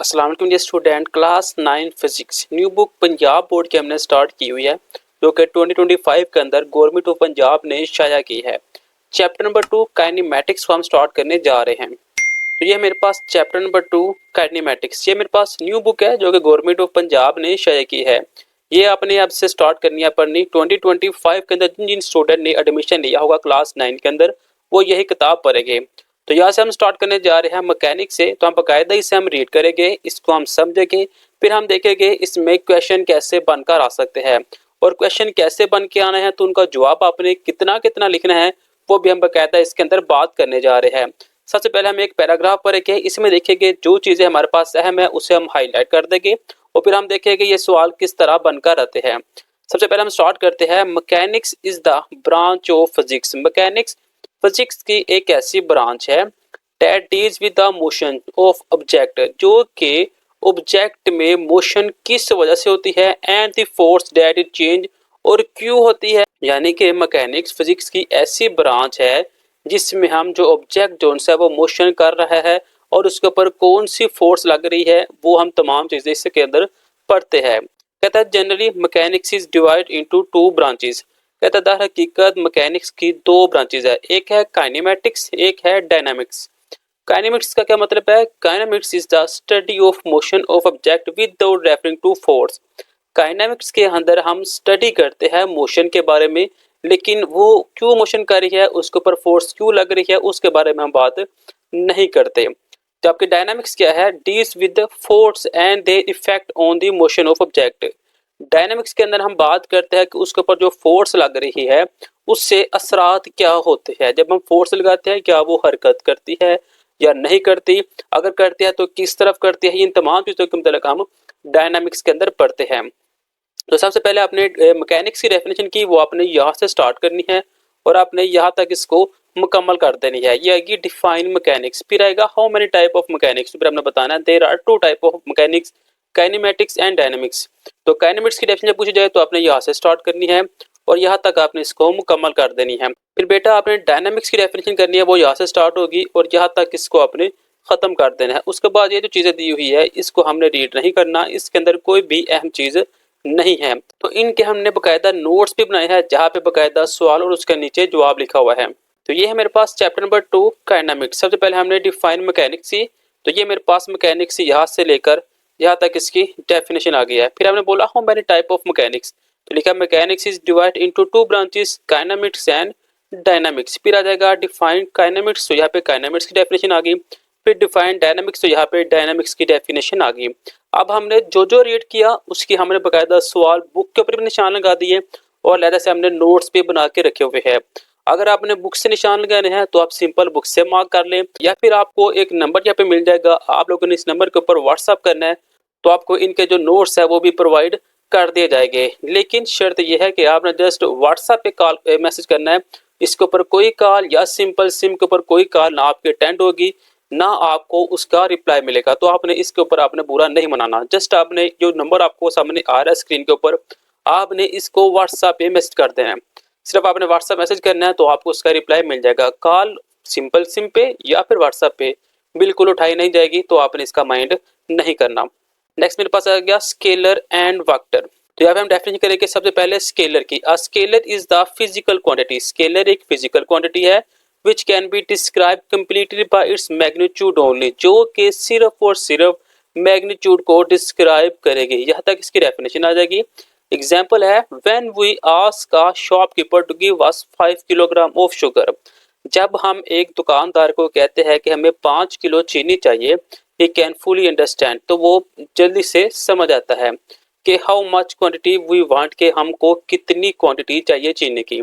अस्सलाम वालेकुम dear student, class 9 physics new book Punjab board की हमने स्टार्ट की हुई है जो कि 2025 के अंदर गवर्नमेंट ऑफ पंजाब ने शाया की है। चैप्टर नंबर 2 काइनेमैटिक्स को हम स्टार्ट करने जा रहे हैं। तो ये मेरे पास चैप्टर नंबर 2 काइनेमैटिक्स, ये मेरे पास न्यू बुक है जो कि गवर्नमेंट ऑफ पंजाब ने शाया की है। ये आपने अब से स्टार्ट करनी है पढ़नी 2025 के अंदर। जिन जिन स्टूडेंट ने एडमिशन लिया होगा क्लास 9 के अंदर वो यही किताब पढ़ेंगे। तो यहाँ से हम स्टार्ट करने जा रहे हैं मैकेनिक्स से। तो हम बाकायदा इसे हम रीड करेंगे, इसको हम समझेंगे, फिर हम देखेंगे इसमें क्वेश्चन कैसे बनकर आ सकते हैं और क्वेश्चन कैसे बन के आना है तो उनका जवाब आपने कितना कितना लिखना है वो भी हम बाकायदा इसके अंदर बात करने जा रहे हैं। सबसे पहले हम एक पैराग्राफ पढ़ेंगे, इसमें देखेंगे जो चीज़ें हमारे पास अहम है उसे हम हाईलाइट कर देंगे और फिर हम देखेंगे ये सवाल किस तरह बनकर आते हैं। सबसे पहले हम स्टार्ट करते हैं। Mechanics is the branch of physics. Mechanics physics की एक ऐसी ब्रांच है that deals with the motion of object, जो कि ऑब्जेक्ट में मोशन किस वजह से होती है and the force that it change, और क्यों होती है। यानी कि मैकेनिक्स फिजिक्स की ऐसी ब्रांच है जिसमें हम जो ऑब्जेक्ट जो है वो मोशन कर रहा है और उसके ऊपर कौन सी फोर्स लग रही है वो हम तमाम चीजें इसके अंदर पढ़ते हैं। कहता है generally mechanics is divide into two branches. कहता है दर हकीकत मैकेनिक्स की दो ब्रांचेस है, एक है काइनेमेटिक्स, एक है डायनामिक्स। काइनेमिक्स का क्या मतलब है? Kinematics is the study of motion of object without referring to force. Kinematics के अंदर हम स्टडी करते हैं मोशन के बारे में, लेकिन वो क्यों मोशन कर रही है, उसके ऊपर फोर्स क्यों लग रही है, उसके बारे में हम बात नहीं करते। तो आपके डायनामिक्स क्या है? Deals with force and their effect on the motion of object. Dynamics के अंदर हम बात करते हैं कि उसके ऊपर जो फोर्स लग रही है उससे असरात क्या होते हैं। जब हम फोर्स लगाते हैं क्या वो हरकत करती है या नहीं करती, अगर करती है तो किस तरफ करती है, इन तमाम चीज़ों के मतलब हम डायनामिक्स के अंदर पढ़ते हैं। तो सबसे पहले आपने मैकेनिक्स की डेफिनेशन की, वो आपने यहाँ से स्टार्ट करनी है और आपने यहाँ तक इसको मुकम्मल कर देनी है। ये आएगी डिफाइन मैकेनिक्स, फिर आएगा how many type of mechanics, फिर आपने बताना है there are two type of mechanics, kinematics and dynamics. तो काइनेमेटिक्स की डेफिनेशन पूछी जाए तो आपने यहाँ से स्टार्ट करनी है और यहाँ तक आपने इसको मुकम्मल कर देनी है। फिर बेटा आपने डायनामिक्स की डेफिनेशन करनी है, वो यहाँ से स्टार्ट होगी और यहाँ तक इसको आपने खत्म कर देना है। उसके बाद ये जो चीज़ें दी हुई है इसको हमने रीड नहीं करना, इसके अंदर कोई भी अहम चीज़ नहीं है। तो इनके हमने बाकायदा नोट्स भी बनाए हैं जहाँ पे बाकायदा सवाल और उसके नीचे जवाब लिखा हुआ है। तो ये है मेरे पास चैप्टर नंबर 2 काइनेमिक्स। सबसे पहले हमने डिफाइन मैकेनिक्स की, तो ये मेरे पास मैकेनिक्स यहाँ से लेकर यहाँ तक इसकी डेफिनेशन आ गई है। फिर हमने बोला how many type of mechanics, तो लिखा mechanics is divide into two branches, kinematics and dynamics. फिर आ जाएगा डिफाइन काइनेमिक्स, तो यहाँ पे काइनेमिक्स की डेफिनेशन आ गई। फिर डिफाइन डायनामिक्स, तो यहाँ पे डायनामिक्स की डेफिनेशन आ गई। अब हमने जो जो रीड किया उसकी हमने बाकायदा सवाल बुक के ऊपर भी निशान लगा दिए और लहदा से हमने नोट्स भी बना के रखे हुए हैं। अगर आपने बुक से निशान लगाने हैं तो आप सिंपल बुक से मार्क कर लें, या फिर आपको एक नंबर यहाँ पे मिल जाएगा, आप लोगों ने इस नंबर के ऊपर व्हाट्सअप करना है तो आपको इनके जो नोट्स है वो भी प्रोवाइड कर दिए जाएंगे। लेकिन शर्त यह है कि आपने जस्ट व्हाट्सएप पे कॉल मैसेज करना है, इसके ऊपर कोई कॉल या सिंपल सिम के ऊपर कोई कॉल ना आपकी अटेंड होगी ना आपको उसका रिप्लाई मिलेगा। तो आपने इसके ऊपर आपने बुरा नहीं मनाना, जस्ट आपने जो नंबर आपको सामने आ रहा है स्क्रीन के ऊपर आपने इसको व्हाट्सएप पे मैसेज कर देना है। सिर्फ आपने व्हाट्सएप मैसेज करना है तो आपको उसका रिप्लाई मिल जाएगा। कॉल सिंपल सिम पे या फिर व्हाट्सएप पे बिल्कुल उठाई नहीं जाएगी, तो आपने इसका माइंड नहीं करना। नेक्स्ट मेरे पास आ गया स्केलर एंड वेक्टर। तो यहाँ पे हम डेफिनेशन करेंगे सबसे पहले स्केलर की। A scalar is the physical quantity. Scalar एक फिजिकल क्वांटिटी है which can be described completely by its magnitude only, जो कि सिर्फ और सिर्फ मैग्नीट्यूड को डिस्क्राइब करेगी। यहाँ तक इसकी डेफिनेशन आ जाएगी। एग्जाम्पल है when we ask a shopkeeper to give us 5 kilogram of sugar। जब हम एक दुकानदार को कहते हैं कि हमें 5 किलो चीनी चाहिए, he can fully understand, तो वो जल्दी से समझ आता है कि how much quantity we want, के हमको कितनी क्वांटिटी चाहिए चीनी की।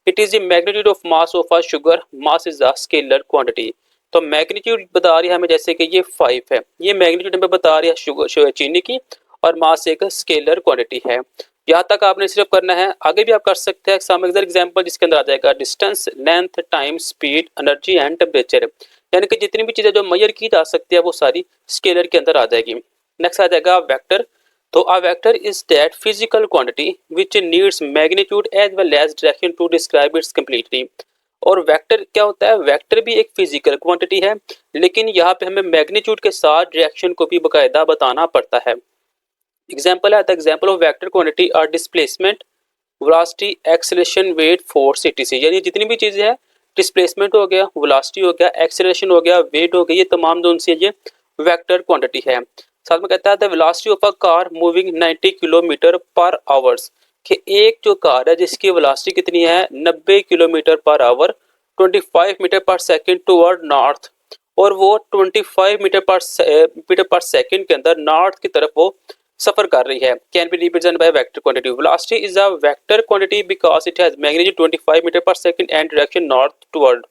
It is the magnitude of mass of a sugar, mass is the scalar quantity. तो मैग्नीट्यूड बता रही है हमें, जैसे कि ये 5 है, ये मैग्नीट्यूड हमें बता रही है शुगर चीनी की, और मास एक स्केलर क्वांटिटी है। यहाँ तक आपने सिर्फ करना है, आगे भी आप कर सकते हैं। सम एग्जांपल जिसके अंदर आ जाएगा distance, length, time, speed, energy and temperature, यानी कि जितनी भी चीजें जो मेजर की जा सकती है वो सारी स्केलर के अंदर आ जाएगी। नेक्स्ट आ जाएगा वेक्टर। तो a vector is that physical quantity which needs magnitude as well as direction to describe its completely। और वेक्टर क्या होता है, वेक्टर भी एक फिजिकल क्वांटिटी है, लेकिन यहाँ पे हमें मैग्नीट्यूड के साथ डायरेक्शन को भी बकायदा बताना पड़ता है। एग्जाम्पल है, the example of vector quantity are displacement, velocity, acceleration, weight, force, etc। यानी जितनी भी चीजें हैं, डिस्प्लेसमेंट हो गया, वेलोसिटी हो गया, एक्सेलरेशन हो गया, वेट हो गई, ये तमाम जो सी ये वेक्टर क्वांटिटी है। साथ में कहता है the velocity of a car moving 90 kilometre पर आवर्स, कि एक जो कार है जिसकी वेलोसिटी कितनी है 90 kilometre per our, 25 metre per second toward north, और वो 25 मीटर पर सेकंड के अंदर नॉर्थ की तरफ वो सफर कर रही है, can be represent by vector quantity. Velocity is a vector quantity because it has magnitude 25 metre per second and direction north toward.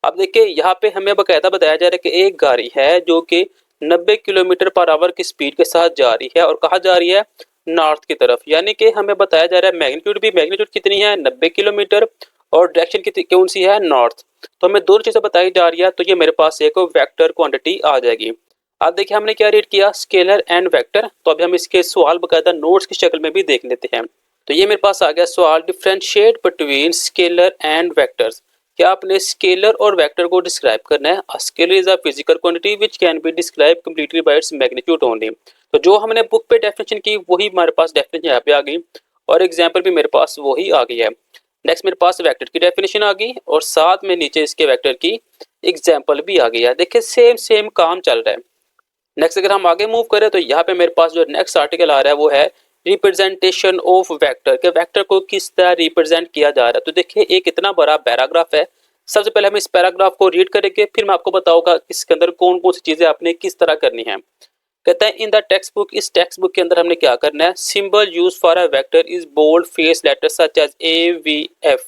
अब देखिए यहाँ पे हमें बकायदा बताया जा रहा है कि एक गाड़ी है जो कि 90 किलोमीटर पर आवर की स्पीड के साथ जा रही है, और कहाँ जा रही है, नॉर्थ की तरफ। यानी कि हमें बताया जा रहा है मैग्नीट्यूड कितनी है 90 किलोमीटर, और डायरेक्शन कितनी कौन सी है, नॉर्थ। तो हमें दो चीजें बताई जा रही है, तो ये मेरे पास एक वेक्टर क्वांटिटी आ जाएगी। अब देखिए हमने क्या रीड किया, स्केलर एंड वेक्टर। तो अभी हम इसके सवाल बकायदा नोट्स की शक्ल में भी देख लेते हैं। तो ये मेरे पास आ गया सवाल, differentiate between scalar and vectors. क्या आपने स्केलर और वेक्टर को डिस्क्राइब करना है। A scalar is a physical quantity which can be describe completely by its magnitude only. तो जो हमने बुक पे डेफिनेशन की वही हमारे पास डेफिनेशन यहाँ पे आ गई, और एग्जाम्पल भी मेरे पास वही आ गई है। नेक्स्ट मेरे पास वेक्टर की डेफिनेशन आ गई, और साथ में नीचे इसके वेक्टर की एग्जाम्पल भी आ गई है। देखिए सेम सेम काम चल रहा है। नेक्स्ट अगर हम आगे मूव करें तो यहाँ पे मेरे पास जो नेक्स्ट आर्टिकल आ रहा है वो है रिप्रेजेंटेशन ऑफ वेक्टर, के वेक्टर को किस तरह रिप्रेजेंट किया जा रहा है। तो देखिए एक इतना बड़ा पैराग्राफ है। सबसे पहले हम इस पैराग्राफ को रीड करेंगे, फिर मैं आपको बताऊंगा इसके अंदर कौन कौन सी चीजें आपने किस तरह करनी है। कहता है इन द टेक्स्ट बुक, इस टेक्स्ट बुक के अंदर हमने क्या करना है, symbol use for a vector is bold face letter such as A V F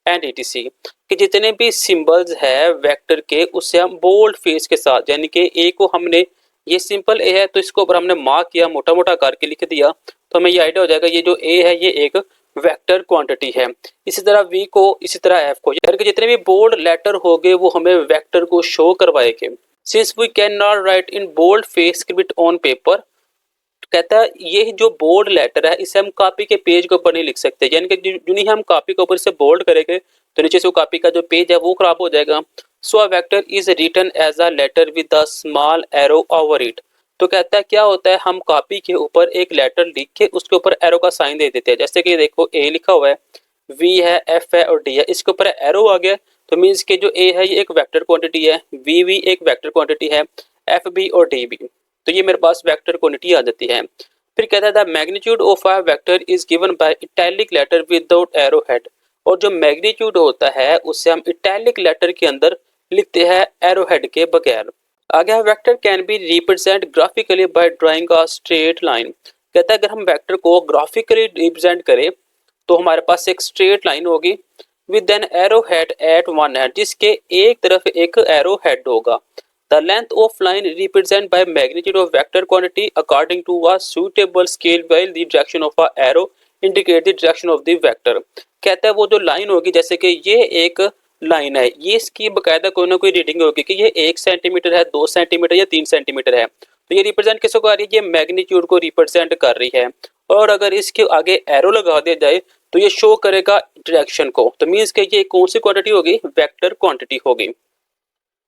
and etc, कि जितने भी सिंबल्स है वेक्टर के उससे हम बोल्ड फेस के साथ, यानी कि ए को हमने, ये सिंपल ए है तो इसको ऊपर हमने मार्क किया, मोटा मोटा करके लिख दिया, तो हमें ये आइडिया हो जाएगा ये जो ए है ये एक वेक्टर क्वांटिटी है। इसी तरह वी को, इसी तरह एफ को, यानी कि जितने भी बोल्ड लेटर हो गए वो हमें वेक्टर को शो करवाएंगे। Since we can not write in bold face script on paper, कहता है ये जो बोल्ड लेटर है इसे हम कॉपी के पेज के ऊपर नहीं लिख सकते, यानी कि जो नहीं हम कॉपी के ऊपर से बोल्ड करेंगे तो नीचे से वो कॉपी का जो पेज है वो खराब हो जाएगा। So a vector is written as a letter with a small arrow over it. तो कहता है क्या होता है, हम कॉपी के ऊपर एक लेटर लिख के उसके ऊपर एरो का साइन दे देते हैं। जैसे कि देखो ए लिखा हुआ है, वी है, एफ है और डी है, इसके ऊपर एरो आ गया तो मीन्स के जो ए है ये एक वेक्टर क्वांटिटी है, वी भी एक वेक्टर क्वांटिटी है, एफ भी और डी भी, तो ये मेरे पास वेक्टर क्वांटिटी आ जाती है। फिर कहता है the magnitude of a vector is given by italic letter without arrow head, और जो मैग्नीट्यूड होता है उससे हम इटैलिक लेटर के अंदर लिखते हैं एरो हेड के बगैर। आगे vector can be represent graphically by drawing a straight line. कहता है अगर हम वेक्टर को ग्राफिकली रिप्रेजेंट करें तो हमारे पास एक स्ट्रेट लाइन होगी with N arrow head eight one head, जिसके एक तरफ एक एरो हेड होगा। The length of line represented by magnitude of vector quantity according to a suitable scale, while the direction of a arrow indicate the direction of the vector। कहता है वो जो line होगी, जैसे कि ये एक लाइन है, ये इसकी बकायदा कोई ना कोई रीडिंग होगी कि ये 1 सेंटीमीटर है, 2 सेंटीमीटर या 3 सेंटीमीटर है, तो ये रिप्रेजेंट किसको कर रही है, ये मैग्नीट्यूड को रिप्रेजेंट कर रही है। और अगर इसके आगे एरो लगा दिया जाए तो ये शो करेगा डायरेक्शन को, तो मीन्स कि ये कौन सी क्वांटिटी होगी, वेक्टर क्वांटिटी होगी।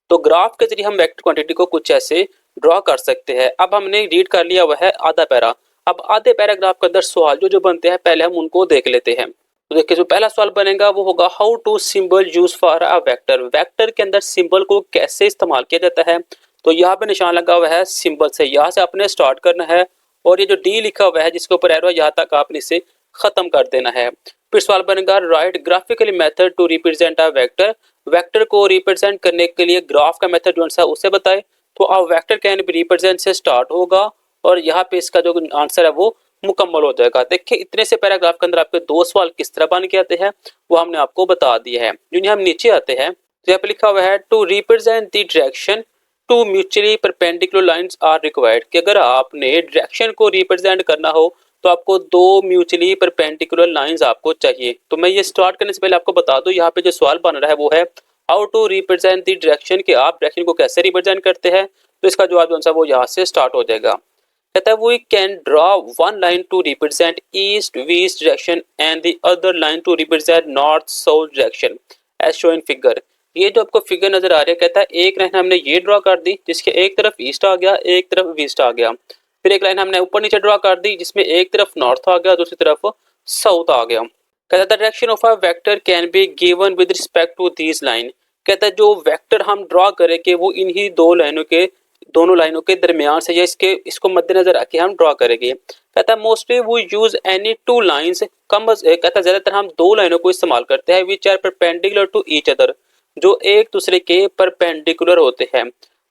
तो ग्राफ के जरिए हम वेक्टर क्वांटिटी को कुछ ऐसे ड्रॉ कर सकते हैं। अब हमने रीड कर लिया वह है आधा पैरा। अब आधे पैराग्राफ के अंदर सवाल जो जो बनते हैं पहले हम उनको देख लेते हैं। तो देखिए जो पहला सवाल बनेगा वो होगा how to symbol use for a vector. Vector के अंदर सिंबल को कैसे इस्तेमाल किया जाता है। तो यहाँ पे निशान लगा हुआ है सिंबल से, यहाँ से आपने स्टार्ट करना है और ये जो डी लिखा हुआ है जिसके ऊपर एरो है यहाँ तक आपने इसे खत्म कर देना है। फिर सवाल बनेगा write graphically method to represent a vector. Vector को रिप्रेजेंट करने के लिए ग्राफ का मेथड जो सा उसे बताए। तो अब वेक्टर कैन बी रिप्रेजेंट से स्टार्ट होगा और यहाँ पे इसका जो आंसर है वो मुकम्मल हो जाएगा। देखिए इतने से पैराग्राफ के अंदर आपके दो सवाल किस तरह बन के आते हैं वो हमने आपको बता दिया है। जो हम नीचे आते हैं तो यहाँ पे लिखा हुआ है to represent the direction two mutually perpendicular lines are required, कि अगर आपने डायरेक्शन को रिप्रेजेंट करना हो तो आपको दो म्यूचुअली परपेंडिकुलर लाइंस आपको चाहिए। तो मैं ये स्टार्ट करने से पहले आपको बता दूं यहाँ पे जो सवाल बन रहा है वो है how to represent the direction, कि आप डायरेक्शन को कैसे रिप्रेजेंट करते हैं। तो इसका जवाब जो है वो यहाँ से स्टार्ट हो जाएगा। कहता है we can draw one line to represent east west direction and the other line to represent north south direction as show in figure. ये जो आपको फिगर नजर आ रहा है, कहता है एक लाइन हमने ये ड्रॉ कर दी जिसके एक तरफ ईस्ट आ गया, एक तरफ वेस्ट आ गया। फिर एक लाइन हमने ऊपर नीचे ड्रॉ कर दी जिसमें एक तरफ नॉर्थ आ गया, दूसरी तरफ साउथ आ गया। कहता है the direction of a vector can be given with respect to these line. कहता है जो वेक्टर हम ड्रॉ करेंगे वो इन्हीं दो लाइनों के, दोनों लाइनों के दरमियान से या इसको मद्देनजर रख के हम ड्रॉ करेंगे। कहता है मोस्टली वो यूज एनी टू लाइंस, कहता है ज्यादातर हम दो लाइनों को इस्तेमाल करते हैं which are perpendicular to each other, जो एक दूसरे के परपेंडिकुलर होते हैं।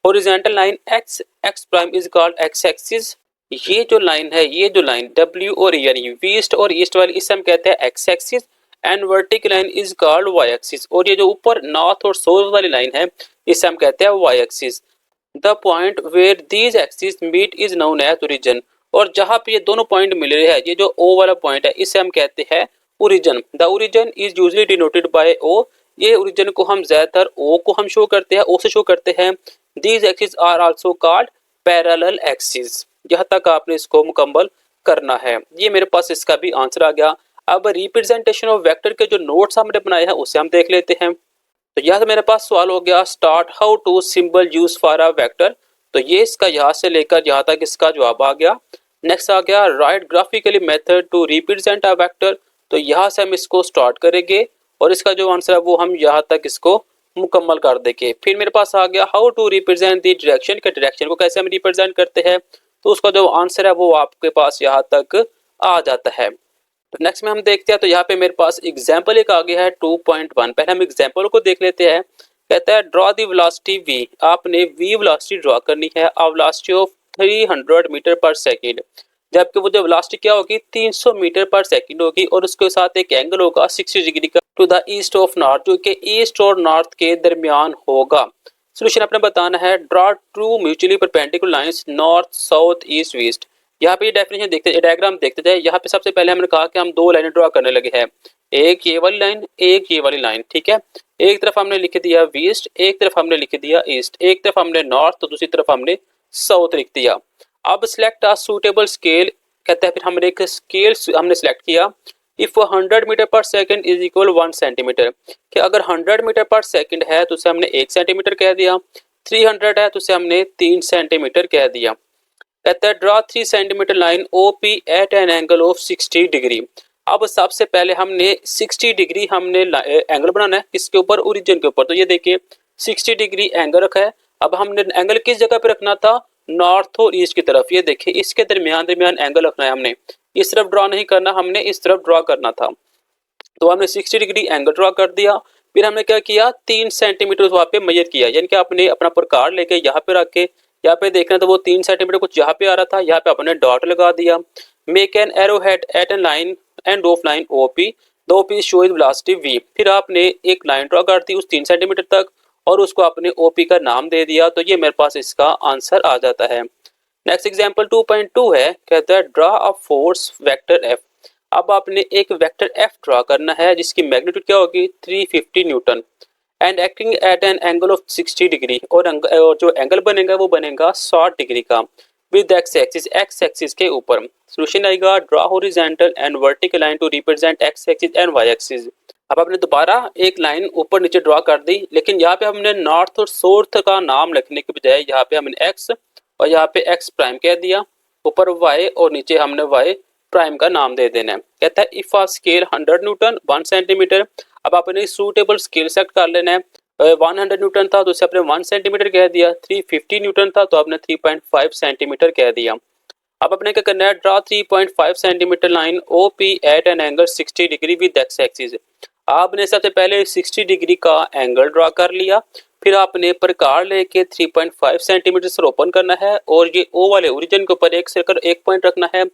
Horizontal line X X prime is called X axis. ये जो लाइन है, ये जो लाइन डब्ल्यू और यानी वेस्ट और ईस्ट वाली, इसे हम कहते हैं X axis. And vertical line is called Y axis. और ये जो ऊपर नॉर्थ और साउथ वाली लाइन है इसे हम कहते हैं Y axis. The point where these axis meet is known as origin. और जहां पे ये दोनों पॉइंट मिल रहे हैं, ये जो ओ वाला पॉइंट है इसे हम कहते हैं origin. The origin is usually denoted by O. ये ओरिजिन को हम ज्यादातर ओ को हम शो करते हैं, ओ से शो करते हैं। These axis are also called parallel axis. यहाँ तक आपने इसको मुकम्मल करना है। ये मेरे पास इसका भी आंसर आ गया। अब रिप्रेजेंटेशन ऑफ वेक्टर के जो नोट्स हमने बनाए हैं उसे हम देख लेते हैं। तो यहाँ से मेरे पास सवाल हो गया start how to symbol use for a vector. तो ये इसका यहाँ से लेकर यहाँ तक इसका जवाब आ गया। नेक्स्ट आ गया write graphically method to represent a vector. तो यहाँ से हम इसको स्टार्ट करेंगे और इसका जो आंसर है वो हम यहाँ तक इसको मुकम्मल कर देंगे। फिर मेरे पास आ गया how to represent the direction के, डायरेक्शन को कैसे हम रिप्रेजेंट करते हैं। तो उसका जो आंसर है वो आपके पास यहाँ तक आ जाता है। तो नेक्स्ट में हम देखते हैं, तो यहाँ पे मेरे पास एग्जाम्पल एक आ गया है 2.1। पहले हम एग्जाम्पल को देख लेते हैं। कहता है ड्रॉ द वेलोसिटी v। आपने v वेलोसिटी ड्रॉ करनी है a velocity of 300 metre per second. जबकि वो जो वेलोसिटी क्या होगी 300 मीटर पर सेकंड होगी और उसके साथ एक एंगल होगा 60 डिग्री का to the east of north, जो कि ईस्ट और नॉर्थ के दरमियान होगा। सोल्यूशन आपने बताना है draw two mutually perpendicular lines north south east west. यहाँ पे डेफिनेशन देखते हैं, डायग्राम देखते थे। यहाँ पे सबसे पहले हमने कहा कि हम दो लाइनें ड्रॉ करने लगे हैं, एक ये वाली लाइन, एक ये वाली लाइन। ठीक है, एक तरफ हमने लिख दिया वेस्ट, एक तरफ हमने लिख दिया ईस्ट, एक तरफ हमने नॉर्थ तो दूसरी तरफ हमने साउथ लिख दिया। अब सिलेक्ट अ सूटेबल स्केल। कहता है फिर हमने एक स्केल हमने सिलेक्ट किया। If 100 metre per second is equal 1 centimetre, कि अगर 100 मीटर पर सेकंड है तो उसे हमने 1 सेंटीमीटर कह दिया। 300 है तो उसे हमने 3 सेंटीमीटर कह दिया। कहता है draw 3 centimetre line OP at an angle of 60 degree. अब सबसे पहले हमने 60 डिग्री हमने एंगल बनाना है, किसके ऊपर, ओरिजिन के ऊपर। तो ये देखिए 60 डिग्री एंगल रखा है। अब हमने एंगल किस जगह पे रखना था, नॉर्थ और ईस्ट की तरफ। ये देखिए इसके दरमियान दरमियान एंगल रखना है हमने, इस तरफ ड्रॉ नहीं करना, हमने इस तरफ ड्रॉ करना था। तो हमने 60 डिग्री एंगल ड्रॉ कर दिया। फिर हमने क्या किया 3 सेंटीमीटर वहाँ पे मेजर किया, यानी कि आपने अपना प्रकार लेके यहाँ पे रख के यहाँ पे देखना तो वो 3 सेंटीमीटर कुछ यहाँ पे आ रहा था, यहाँ पे आपने डॉट लगा दिया। Make an arrow head at an line end of line OP the OP show is velocity v। फिर आपने एक लाइन ड्रॉ कर दी उस 3 सेंटीमीटर तक और उसको आपने OP का नाम दे दिया। तो ये मेरे पास इसका आंसर आ जाता है। नेक्स्ट एग्जांपल 2.2 है। कहता है draw a force vector F। अब आपने एक वेक्टर F ड्रॉ करना है जिसकी मैग्नीट्यूड क्या होगी 350 Newton and acting at an angle of 60 degree. और जो एंगल बनेगा वो बनेगा 60 डिग्री का विद एक्स एक्सिस के ऊपर। सोल्यूशन आएगा draw horizontal and vertical line to represent X axis and Y axis. अब आपने दोबारा एक लाइन ऊपर नीचे ड्रॉ कर दी, लेकिन यहाँ पे हमने नॉर्थ और साउथ का नाम लिखने के बजाय यहाँ पे हमने एक्स और यहाँ पे एक्स प्राइम कह दिया, ऊपर वाई और नीचे हमने वाई प्राइम का नाम दे देना है। कहता है if a scale 100 newton 1 centimetre. अब आपने सूटेबल स्केल सेट कर लेना है। 100 न्यूटन था तो उसे आपने 1 सेंटीमीटर कह दिया। 350 न्यूटन था तो आपने 3.5 सेंटीमीटर कह दिया। अब आपने क्या करना है draw 3.5 centimetre line OP at an angle 60 degree with X axis. आपने सबसे पहले 60 डिग्री का एंगल ड्रॉ कर लिया। फिर आपने प्रकार लेके 3.5 सेंटीमीटर से ओपन करना है और ये O वाले ओरिजिन के ऊपर एक सर्कल एक पॉइंट रखना है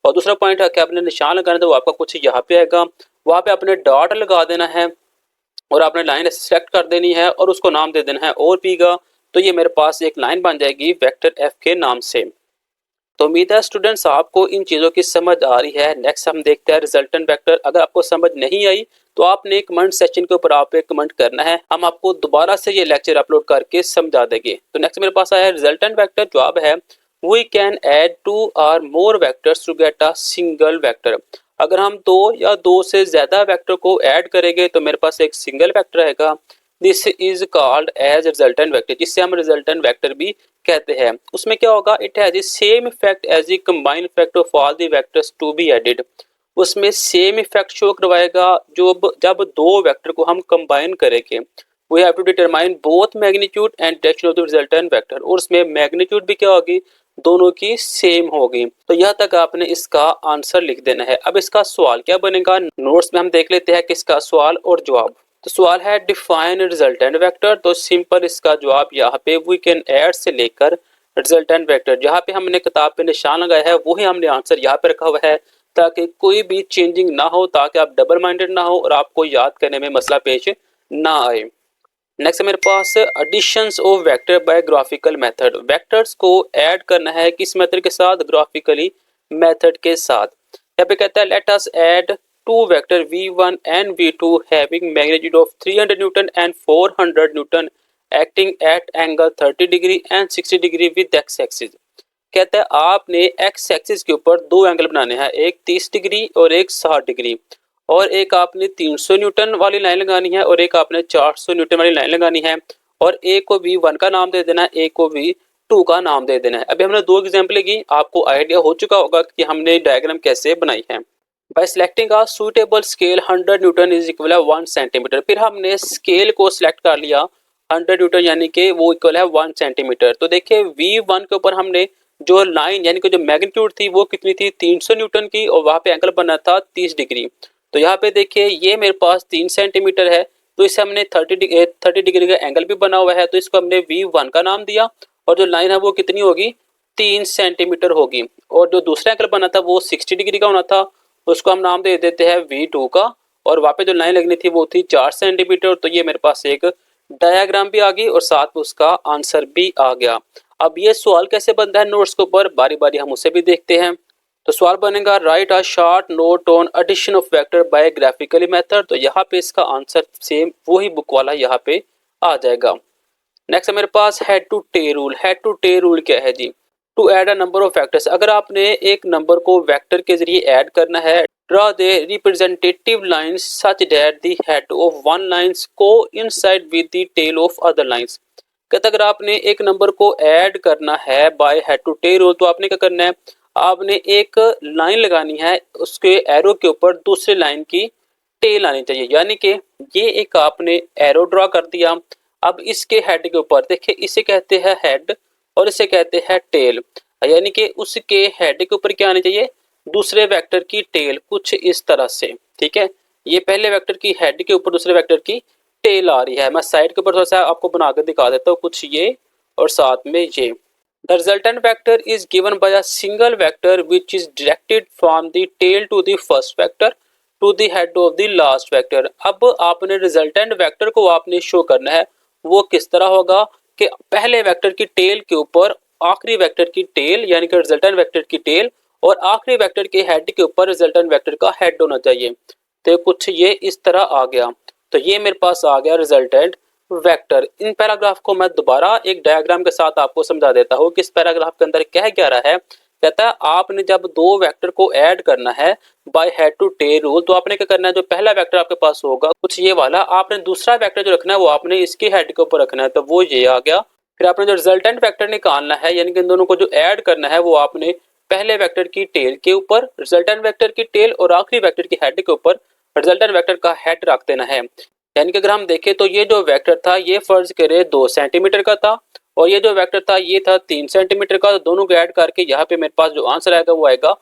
और दूसरा पॉइंट है कि आपने निशान लगाना है तो आपका कुछ यहाँ पे आएगा, वहाँ पे आपने डॉट लगा देना है और आपने लाइन सेलेक्ट कर देनी है और उसको नाम दे देना है OP का। तो ये मेरे पास एक लाइन बन जाएगी वेक्टर F के नाम से। तो उम्मीद है स्टूडेंट्स आपको इन चीज़ों की समझ आ रही है। नेक्स्ट हम देखते हैं रिजल्टेंट वेक्टर। अगर आपको समझ नहीं आई तो आपने कमेंट सेक्शन के ऊपर आप एक कमेंट करना है, हम आपको दोबारा से ये लेक्चर अपलोड करके समझा देंगे। तो नेक्स्ट मेरे पास आया है रिजल्टेंट वेक्टर। जवाब है we can add 2 or more vectors to get a single vector. अगर हम दो या दो से ज्यादा वेक्टर को ऐड करेंगे तो मेरे पास एक सिंगल वेक्टर रहेगा। This is called as resultant vector, जिससे हम रिजल्टेंट वेक्टर भी कहते हैं। उसमें क्या होगा, it has the same effect as the combined effect of all the vectors to be added. उसमें सेम इफेक्ट शो करवाएगा जो जब दो वेक्टर को हम कंबाइन करेंगे। We have to determine both magnitude and direction of the resultant vector, और उसमें मैग्नीट्यूड भी क्या होगी, दोनों की सेम होगी। तो यह तक आपने इसका आंसर लिख देना है। अब इसका सवाल क्या बनेगा, नोट्स में हम देख लेते हैं किसका सवाल और जवाब। तो सवाल है डिफाइन रिजल्टेंट वेक्टर। तो सिंपल इसका जवाब यहाँ पे वी कैन ऐड से लेकर रिजल्टेंट वेक्टर, जहाँ पे हमने किताब पे निशान लगाया है वही हमने आंसर यहाँ पे रखा हुआ है, ताकि कोई भी चेंजिंग ना हो, ताकि आप डबल माइंडेड ना हो और आपको याद करने में मसला पेश ना आए। नेक्स्ट है मेरे पास additions of vector by graphical method. Vectors को ऐड करना है किस मेथड के साथ, ग्राफिकली मेथड के साथ। यहाँ पे कहता है let us add two vector v1 and v2 having magnitude of 300 newton and 400 newton acting at angle 30 degree and 60 degree with X axis. कहता है आपने एक्स एक्सिस के ऊपर दो एंगल बनाने हैं, एक 30 डिग्री और एक 60 डिग्री, और एक आपने 300 न्यूटन वाली लाइन लगानी है और एक आपने 400 न्यूटन वाली लाइन लगानी है, और एक को v1 का नाम दे देना है, एक को v2 का नाम दे देना है। अभी हमने दो एग्जांपल की, आपको आइडिया हो चुका होगा कि हमने डायग्राम कैसे बनाई है। Bye selecting a suitable scale 100 Newton is equal है 1 सेंटीमीटर। फिर हमने स्केल को सिलेक्ट कर लिया 100 न्यूटन, यानी कि वो इक्वल है 1 सेंटीमीटर। तो देखिए v1 के ऊपर हमने जो लाइन यानी कि जो मैग्नीट्यूड थी वो कितनी थी, 300 न्यूटन की, और वहाँ पे एंगल बना था 30 डिग्री। तो यहाँ पे देखिए ये मेरे पास 3 सेंटीमीटर है, तो इसे हमने 30 डिग्री का एंगल भी बना हुआ है, तो इसको हमने v1 का नाम दिया, और जो लाइन है वो कितनी होगी, 3 सेंटीमीटर होगी। और जो दूसरा एंगल बना था वो 60 डिग्री का होना था, उसको हम नाम दे देते हैं v2 का, और वहाँ पे जो लाइन लगनी थी वो थी 4 सेंटीमीटर। तो ये मेरे पास एक डायग्राम भी आ गई और साथ में उसका आंसर भी आ गया। अब ये सवाल कैसे बनता है नोट्स के ऊपर, बारी बारी हम उसे भी देखते हैं। तो सवाल बनेगा write a short note on addition of vector by graphically method. तो यहाँ पे इसका आंसर सेम वही बुक वाला यहाँ पे आ जाएगा। नेक्स्ट है मेरे पास head to tail rule. Head to tail rule क्या है जी, to add a number of vectors. अगर आपने एक नंबर को वेक्टर के जरिए ऐड करना है, draw the representative lines such that the head of one lines coincide with the tail of other lines. कहता अगर आपने एक नंबर को ऐड करना है by head to tail rule, तो आपने क्या करना है, आपने एक लाइन लगानी है, उसके एरो के ऊपर दूसरी लाइन की टेल आनी चाहिए। यानी कि ये एक आपने एरो ड्रॉ कर दिया, अब इसके हेड के ऊपर देखिए, इसे कहते हैं हेड और इसे कहते हैं टेल। यानी कि उसके हेड के ऊपर क्या आनी चाहिए, दूसरे वेक्टर की टेल, कुछ इस तरह से। ठीक है, ये पहले वेक्टर की हेड के ऊपर दूसरे वेक्टर की टेल आ रही है। मैं साइड के ऊपर थोड़ा सा आपको बना कर दिखा देता हूँ, कुछ ये और साथ में ये। The resultant vector is given by a single vector which is directed from the tail to the first vector to the head of the last vector. अब आपने रिजल्टेंट वेक्टर को आपने शो करना है, वो किस तरह होगा कि पहले वेक्टर की टेल के ऊपर आखिरी वेक्टर की टेल, यानी कि रिजल्टेंट वेक्टर की टेल, और आखिरी वेक्टर के हेड के ऊपर रिजल्टेंट वेक्टर का हेड होना चाहिए। तो कुछ ये इस तरह आ गया। तो ये मेरे पास आ गया रिजल्टेंट वेक्टर। इन पैराग्राफ को मैं दोबारा एक डायग्राम के साथ आपको समझा देता हूँ कि इस पैराग्राफ के अंदर कह क्या रहा है। कहता है आपने जब दो वेक्टर को ऐड करना है by head to tail rule, तो आपने क्या करना है, जो पहला वेक्टर आपके पास होगा कुछ ये वाला, आपने दूसरा वेक्टर जो रखना है वो आपने इसके हेड के ऊपर रखना है, तो वो ये आ गया। फिर आपने जो रिजल्टेंट वेक्टर निकालना है, यानी कि इन दोनों को जो ऐड करना है, वो आपने पहले वेक्टर की टेल के ऊपर रिजल्टेंट वेक्टर की टेल और आखिरी वेक्टर की हेड के ऊपर रिजल्टेंट वेक्टर का हेड रख देना है। यानी कि अगर हम देखें तो ये जो वेक्टर था ये फर्ज करे 2 सेंटीमीटर का था, और ये जो वेक्टर था ये था 3 सेंटीमीटर का। तो दोनों को ऐड करके यहाँ पे मेरे पास जो आंसर आएगा वो आएगा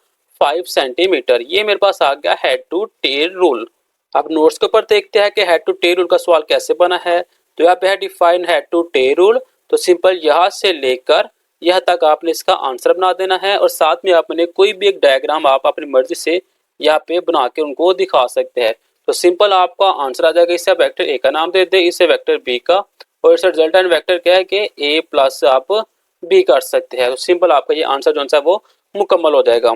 5 सेंटीमीटर। ये मेरे पास आ गया हेड टू टेल रूल। अब नोट्स के ऊपर देखते हैं कि हेड टू टेल रूल का सवाल कैसे बना है। तो यहाँ पे है define head to tail rule. तो सिंपल यहाँ से लेकर यह तक आपने इसका आंसर बना देना है, और साथ में आपने कोई भी एक डायग्राम आप अपनी मर्जी से यहाँ पे बना के उनको दिखा सकते हैं। तो सिंपल आपका आंसर आ जाएगा। इसे वेक्टर ए का नाम दे दे, इसे वेक्टर बी का, और इसे रिजल्टेंट वेक्टर क्या है कि ए प्लस आप बी कर सकते हैं। तो सिंपल आपका ये आंसर जो है वो मुकम्मल हो जाएगा।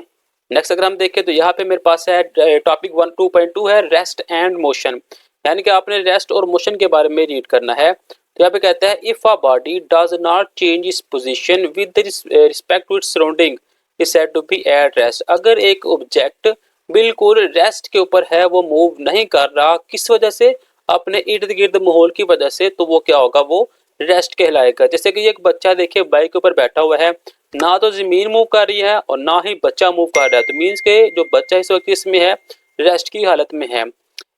नेक्स्ट अगर हम देखें तो यहाँ पे मेरे पास है टॉपिक 1.2.2 है रेस्ट एंड मोशन, यानी कि आपने रेस्ट और मोशन के बारे में रीड करना है। तो यहाँ पे कहता है if a body does not change its position with respect to its surrounding is said to be at rest. अगर एक ऑब्जेक्ट बिल्कुल रेस्ट के ऊपर है, वो मूव नहीं कर रहा, किस वजह से, अपने इर्द गिर्द माहौल की वजह से, तो वो क्या होगा, वो रेस्ट कहलाएगा। जैसे कि एक बच्चा देखिए बाइक के ऊपर बैठा हुआ है, ना तो जमीन मूव कर रही है और ना ही बच्चा मूव कर रहा है, तो मीन्स के जो बच्चा इस वक्त इसमें है, रेस्ट की हालत में है।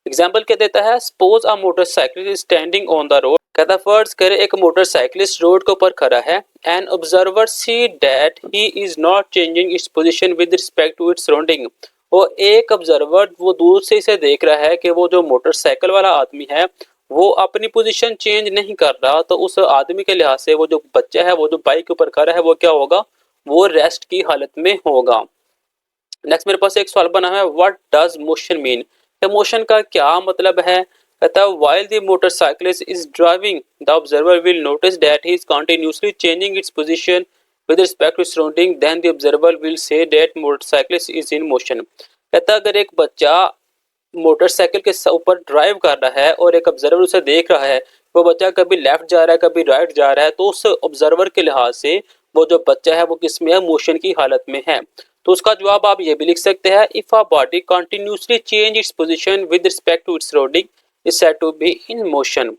एग्जाम्पल क्या देता है, suppose a motorcycle is standing on the road. कहता फर्ज करे एक मोटरसाइकिलिस्ट रोड के ऊपर खड़ा है, and observer see that he is not changing its position with respect to its surrounding. वो एक ऑब्जर्वर वो दूर से इसे देख रहा है कि वो जो मोटरसाइकिल वाला आदमी है वो अपनी पोजीशन चेंज नहीं कर रहा, तो उस आदमी के लिहाज से वो जो बच्चा है, वो जो बाइक के ऊपर खड़ा है, वो क्या होगा, वो रेस्ट की हालत में होगा। नेक्स्ट मेरे पास एक सवाल बना है, what does motion mean, motion का क्या मतलब है। कहता है while the motorcyclist is driving the observer will notice that he is continuously changing its position with respect to surrounding, then the observer will say that motorcyclist is in motion. कहता है अगर एक बच्चा मोटरसाइकिल के ऊपर drive कर रहा है और एक ऑब्जर्वर उसे देख रहा है, वो बच्चा कभी लेफ्ट जा रहा है कभी राइट जा रहा है, तो उस ऑब्जर्वर के लिहाज से वो जो बच्चा है वो किस में है, मोशन की हालत में है। तो उसका जवाब आप ये भी लिख सकते हैं, if a body continuously change its position with respect to its surrounding is said to be in motion.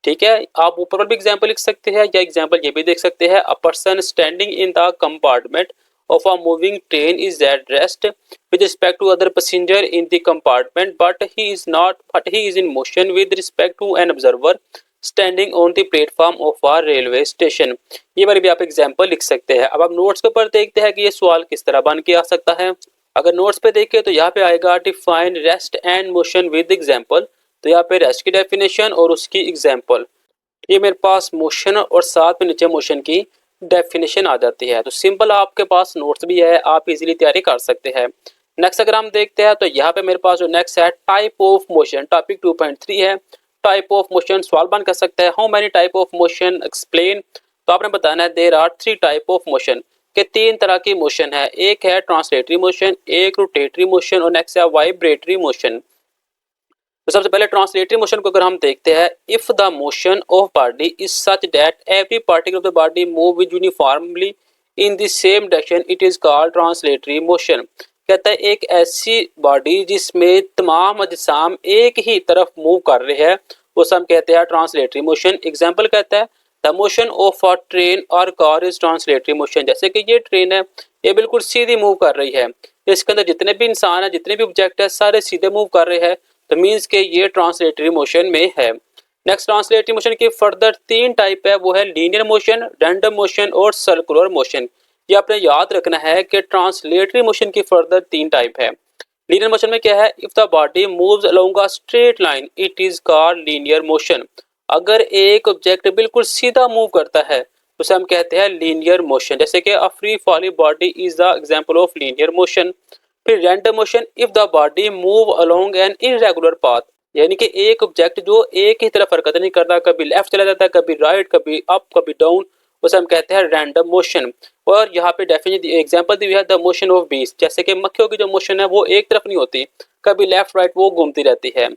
ठीक है, आप ऊपर भी एग्जांपल लिख सकते हैं या एग्जांपल ये भी देख सकते हैं, a person standing in the compartment of a moving train is at rest with respect to other passenger in the compartment, but he is in motion with respect to an observer standing on the platform of a railway station। ये वाली भी आप example लिख सकते हैं। अब आप notes के ऊपर देखते हैं कि ये सवाल किस तरह बन के आ सकता है। अगर नोट्स पे देखें तो यहाँ पे आएगा define rest and motion with example, तो यहाँ पे रेस्ट की डेफिनेशन और उसकी एग्जांपल, ये मेरे पास मोशन और साथ में नीचे मोशन की डेफिनेशन आ जाती है। तो सिंपल आपके पास नोट्स भी है, आप इजीली तैयारी कर सकते हैं। नेक्स्ट अगर हम देखते हैं तो यहाँ पे मेरे पास जो नेक्स्ट है टाइप ऑफ मोशन, टॉपिक 2.3 है, टाइप ऑफ मोशन सवाल बन कर सकता है, how many type of motion explain. तो आपने बताना है there are 3 type of motion, के 3 तरह की मोशन है, एक है ट्रांसलेटरी मोशन, एक रोटेटरी मोशन और नेक्स्ट है वाइब्रेटरी मोशन। तो सबसे पहले ट्रांसलेटरी मोशन को अगर हम देखते हैं, if the motion of body is such that every particle of the body move with uniformly in the same direction it is called translatory motion. कहता है एक ऐसी बॉडी जिसमें तमाम अजसाम एक ही तरफ मूव कर रहे हैं, उसे हम कहते हैं ट्रांसलेटरी मोशन। एग्जाम्पल कहता है the motion of a train और कार इज ट्रांसलेटरी मोशन। जैसे कि ये ट्रेन है, ये बिल्कुल सीधी मूव कर रही है, इसके अंदर जितने भी इंसान है, जितने भी ऑब्जेक्ट है, सारे सीधे मूव कर रहे हैं, तो मीन्स के ये ट्रांसलेटरी मोशन में है। नेक्स्ट ट्रांसलेटरी मोशन की फर्दर 3 टाइप है, वो है लीनियर मोशन, रैंडम मोशन और सर्कुलर मोशन। ये आपने याद रखना है कि ट्रांसलेटरी मोशन की फर्दर 3 टाइप है। लीनियर मोशन में क्या है, if the body moves along a straight line it is called linear motion. अगर एक ऑब्जेक्ट बिल्कुल सीधा मूव करता है तो उसे हम कहते हैं लीनियर मोशन। जैसे कि a free falling body is the example of linear motion. फिर random motion, if the body move along an irregular path, यानी कि एक ऑब्जेक्ट जो एक ही तरफ हरकत नहीं करता, कभी लेफ्ट चला जाता है, कभी राइट, कभी अप, कभी डाउन, उसे हम कहते हैं रैंडम मोशन। और यहाँ पे डेफिनेट एग्जांपल दी हुई है द मोशन ऑफ बीज, जैसे कि मक्खियों की जो मोशन है वो एक तरफ नहीं होती, कभी लेफ्ट राइट वो घूमती रहती है।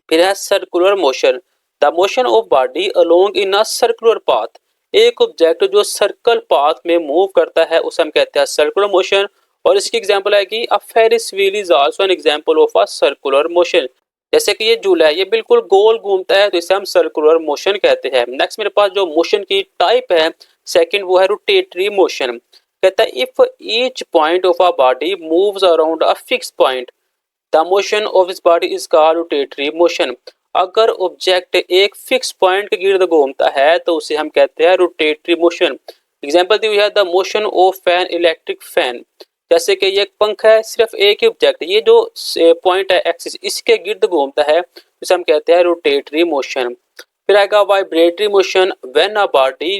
फिर है circular motion, the motion of body along in a circular path. एक ऑब्जेक्ट जो सर्कल पाथ में मूव करता है उसे हम कहते हैं सर्कुलर मोशन। और इसकी एग्जांपल है कि a Ferris wheel is also an example of a circular motion. जैसे कि ये झूला है, ये बिल्कुल गोल घूमता है, तो इसे हम सर्कुलर मोशन कहते हैं। नेक्स्ट मेरे पास जो मोशन की टाइप है सेकंड, वो है रोटेटरी मोशन। कहता है if each point of a body moves around a fix point the motion of this body is called rotatory motion. अगर ऑब्जेक्ट एक फिक्स पॉइंट के गिर्द घूमता है तो उसे हम कहते हैं रोटेटरी मोशन। एग्जांपल दी हुई है the motion of an electric fan. जैसे कि ये एक पंखा है, सिर्फ एक ही ऑब्जेक्ट, ये जो पॉइंट है एक्सिस, इसके गिर्द घूमता है, इसे हम कहते हैं रोटेटरी मोशन। फिर आएगा vibratory motion, when a body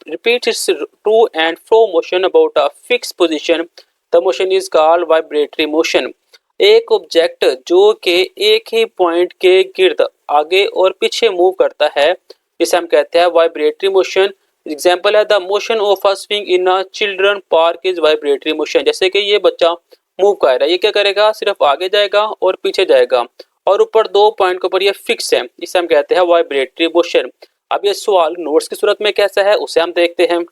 repeats its to and fro motion about a fix position the motion is called vibratory motion. एक ऑब्जेक्ट जो कि एक ही पॉइंट के गिर्द आगे और पीछे मूव करता है, इसे हम कहते हैं वाइब्रेटरी मोशन। एग्जाम्पल है the motion of a swing in a children park is vibratory motion. जैसे कि ये बच्चा मूव कर रहा है, ये क्या करेगा, सिर्फ आगे जाएगा और पीछे जाएगा, और ऊपर 2 पॉइंट के ऊपर ये फिक्स है, इसे हम कहते हैं वाइब्रेटरी मोशन। अब ये सवाल नोट्स की सूरत में कैसा है उसे हम देखते हैं।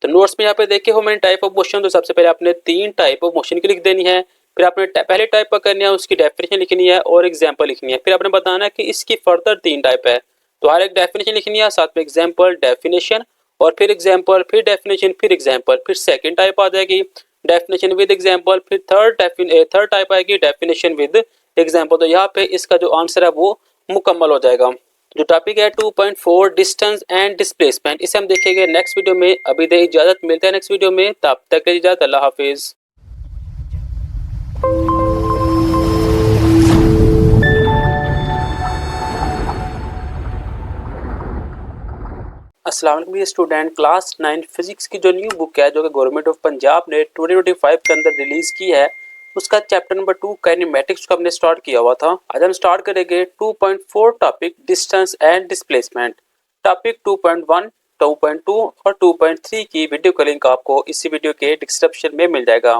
तो नोट्स में यहाँ पे देखिए हो मेनी टाइप ऑफ मोशन, तो सबसे पहले आपने 3 टाइप ऑफ मोशन की लिख देनी है। फिर आपने पहले टाइप का करना है, उसकी डेफिनेशन लिखनी है और एग्जाम्पल लिखनी है। फिर आपने बताना है कि इसकी फर्दर 3 टाइप है, तो हर एक डेफिनेशन लिखनी है, साथ में एग्जाम्पल, डेफिनेशन और फिर एग्जाम्पल, फिर डेफिनेशन, फिर एग्जाम्पल। फिर सेकंड टाइप आ जाएगी डेफिनेशन विद एग्जाम्पल, फिर थर्ड टाइप आएगी डेफिनेशन विद एग्जाम्पल। तो यहाँ पे इसका जो आंसर है वो मुकम्मल हो जाएगा। जो टॉपिक है 2.4 डिस्टेंस एंड डिस्प्लेसमेंट, इसे हम देखेंगे नेक्स्ट वीडियो में। अभी दे इजाजत, मिलते हैं नेक्स्ट वीडियो में, तब तक के लिए इजाजत, अल्लाह हाफिज। अस्सलाम वालेकुम स्टूडेंट, क्लास 9 फिजिक्स की जो न्यू बुक है जो कि गवर्नमेंट ऑफ पंजाब ने 2025 के अंदर रिलीज की है, उसका चैप्टर नंबर 2 काइनेमेटिक्स को हमने स्टार्ट किया हुआ था। आज हम स्टार्ट करेंगे 2.4 topic distance and displacement. Topic 2.1, 2.2 और 2.3 की वीडियो का लिंक आपको इसी वीडियो के डिस्क्रिप्शन में मिल जाएगा।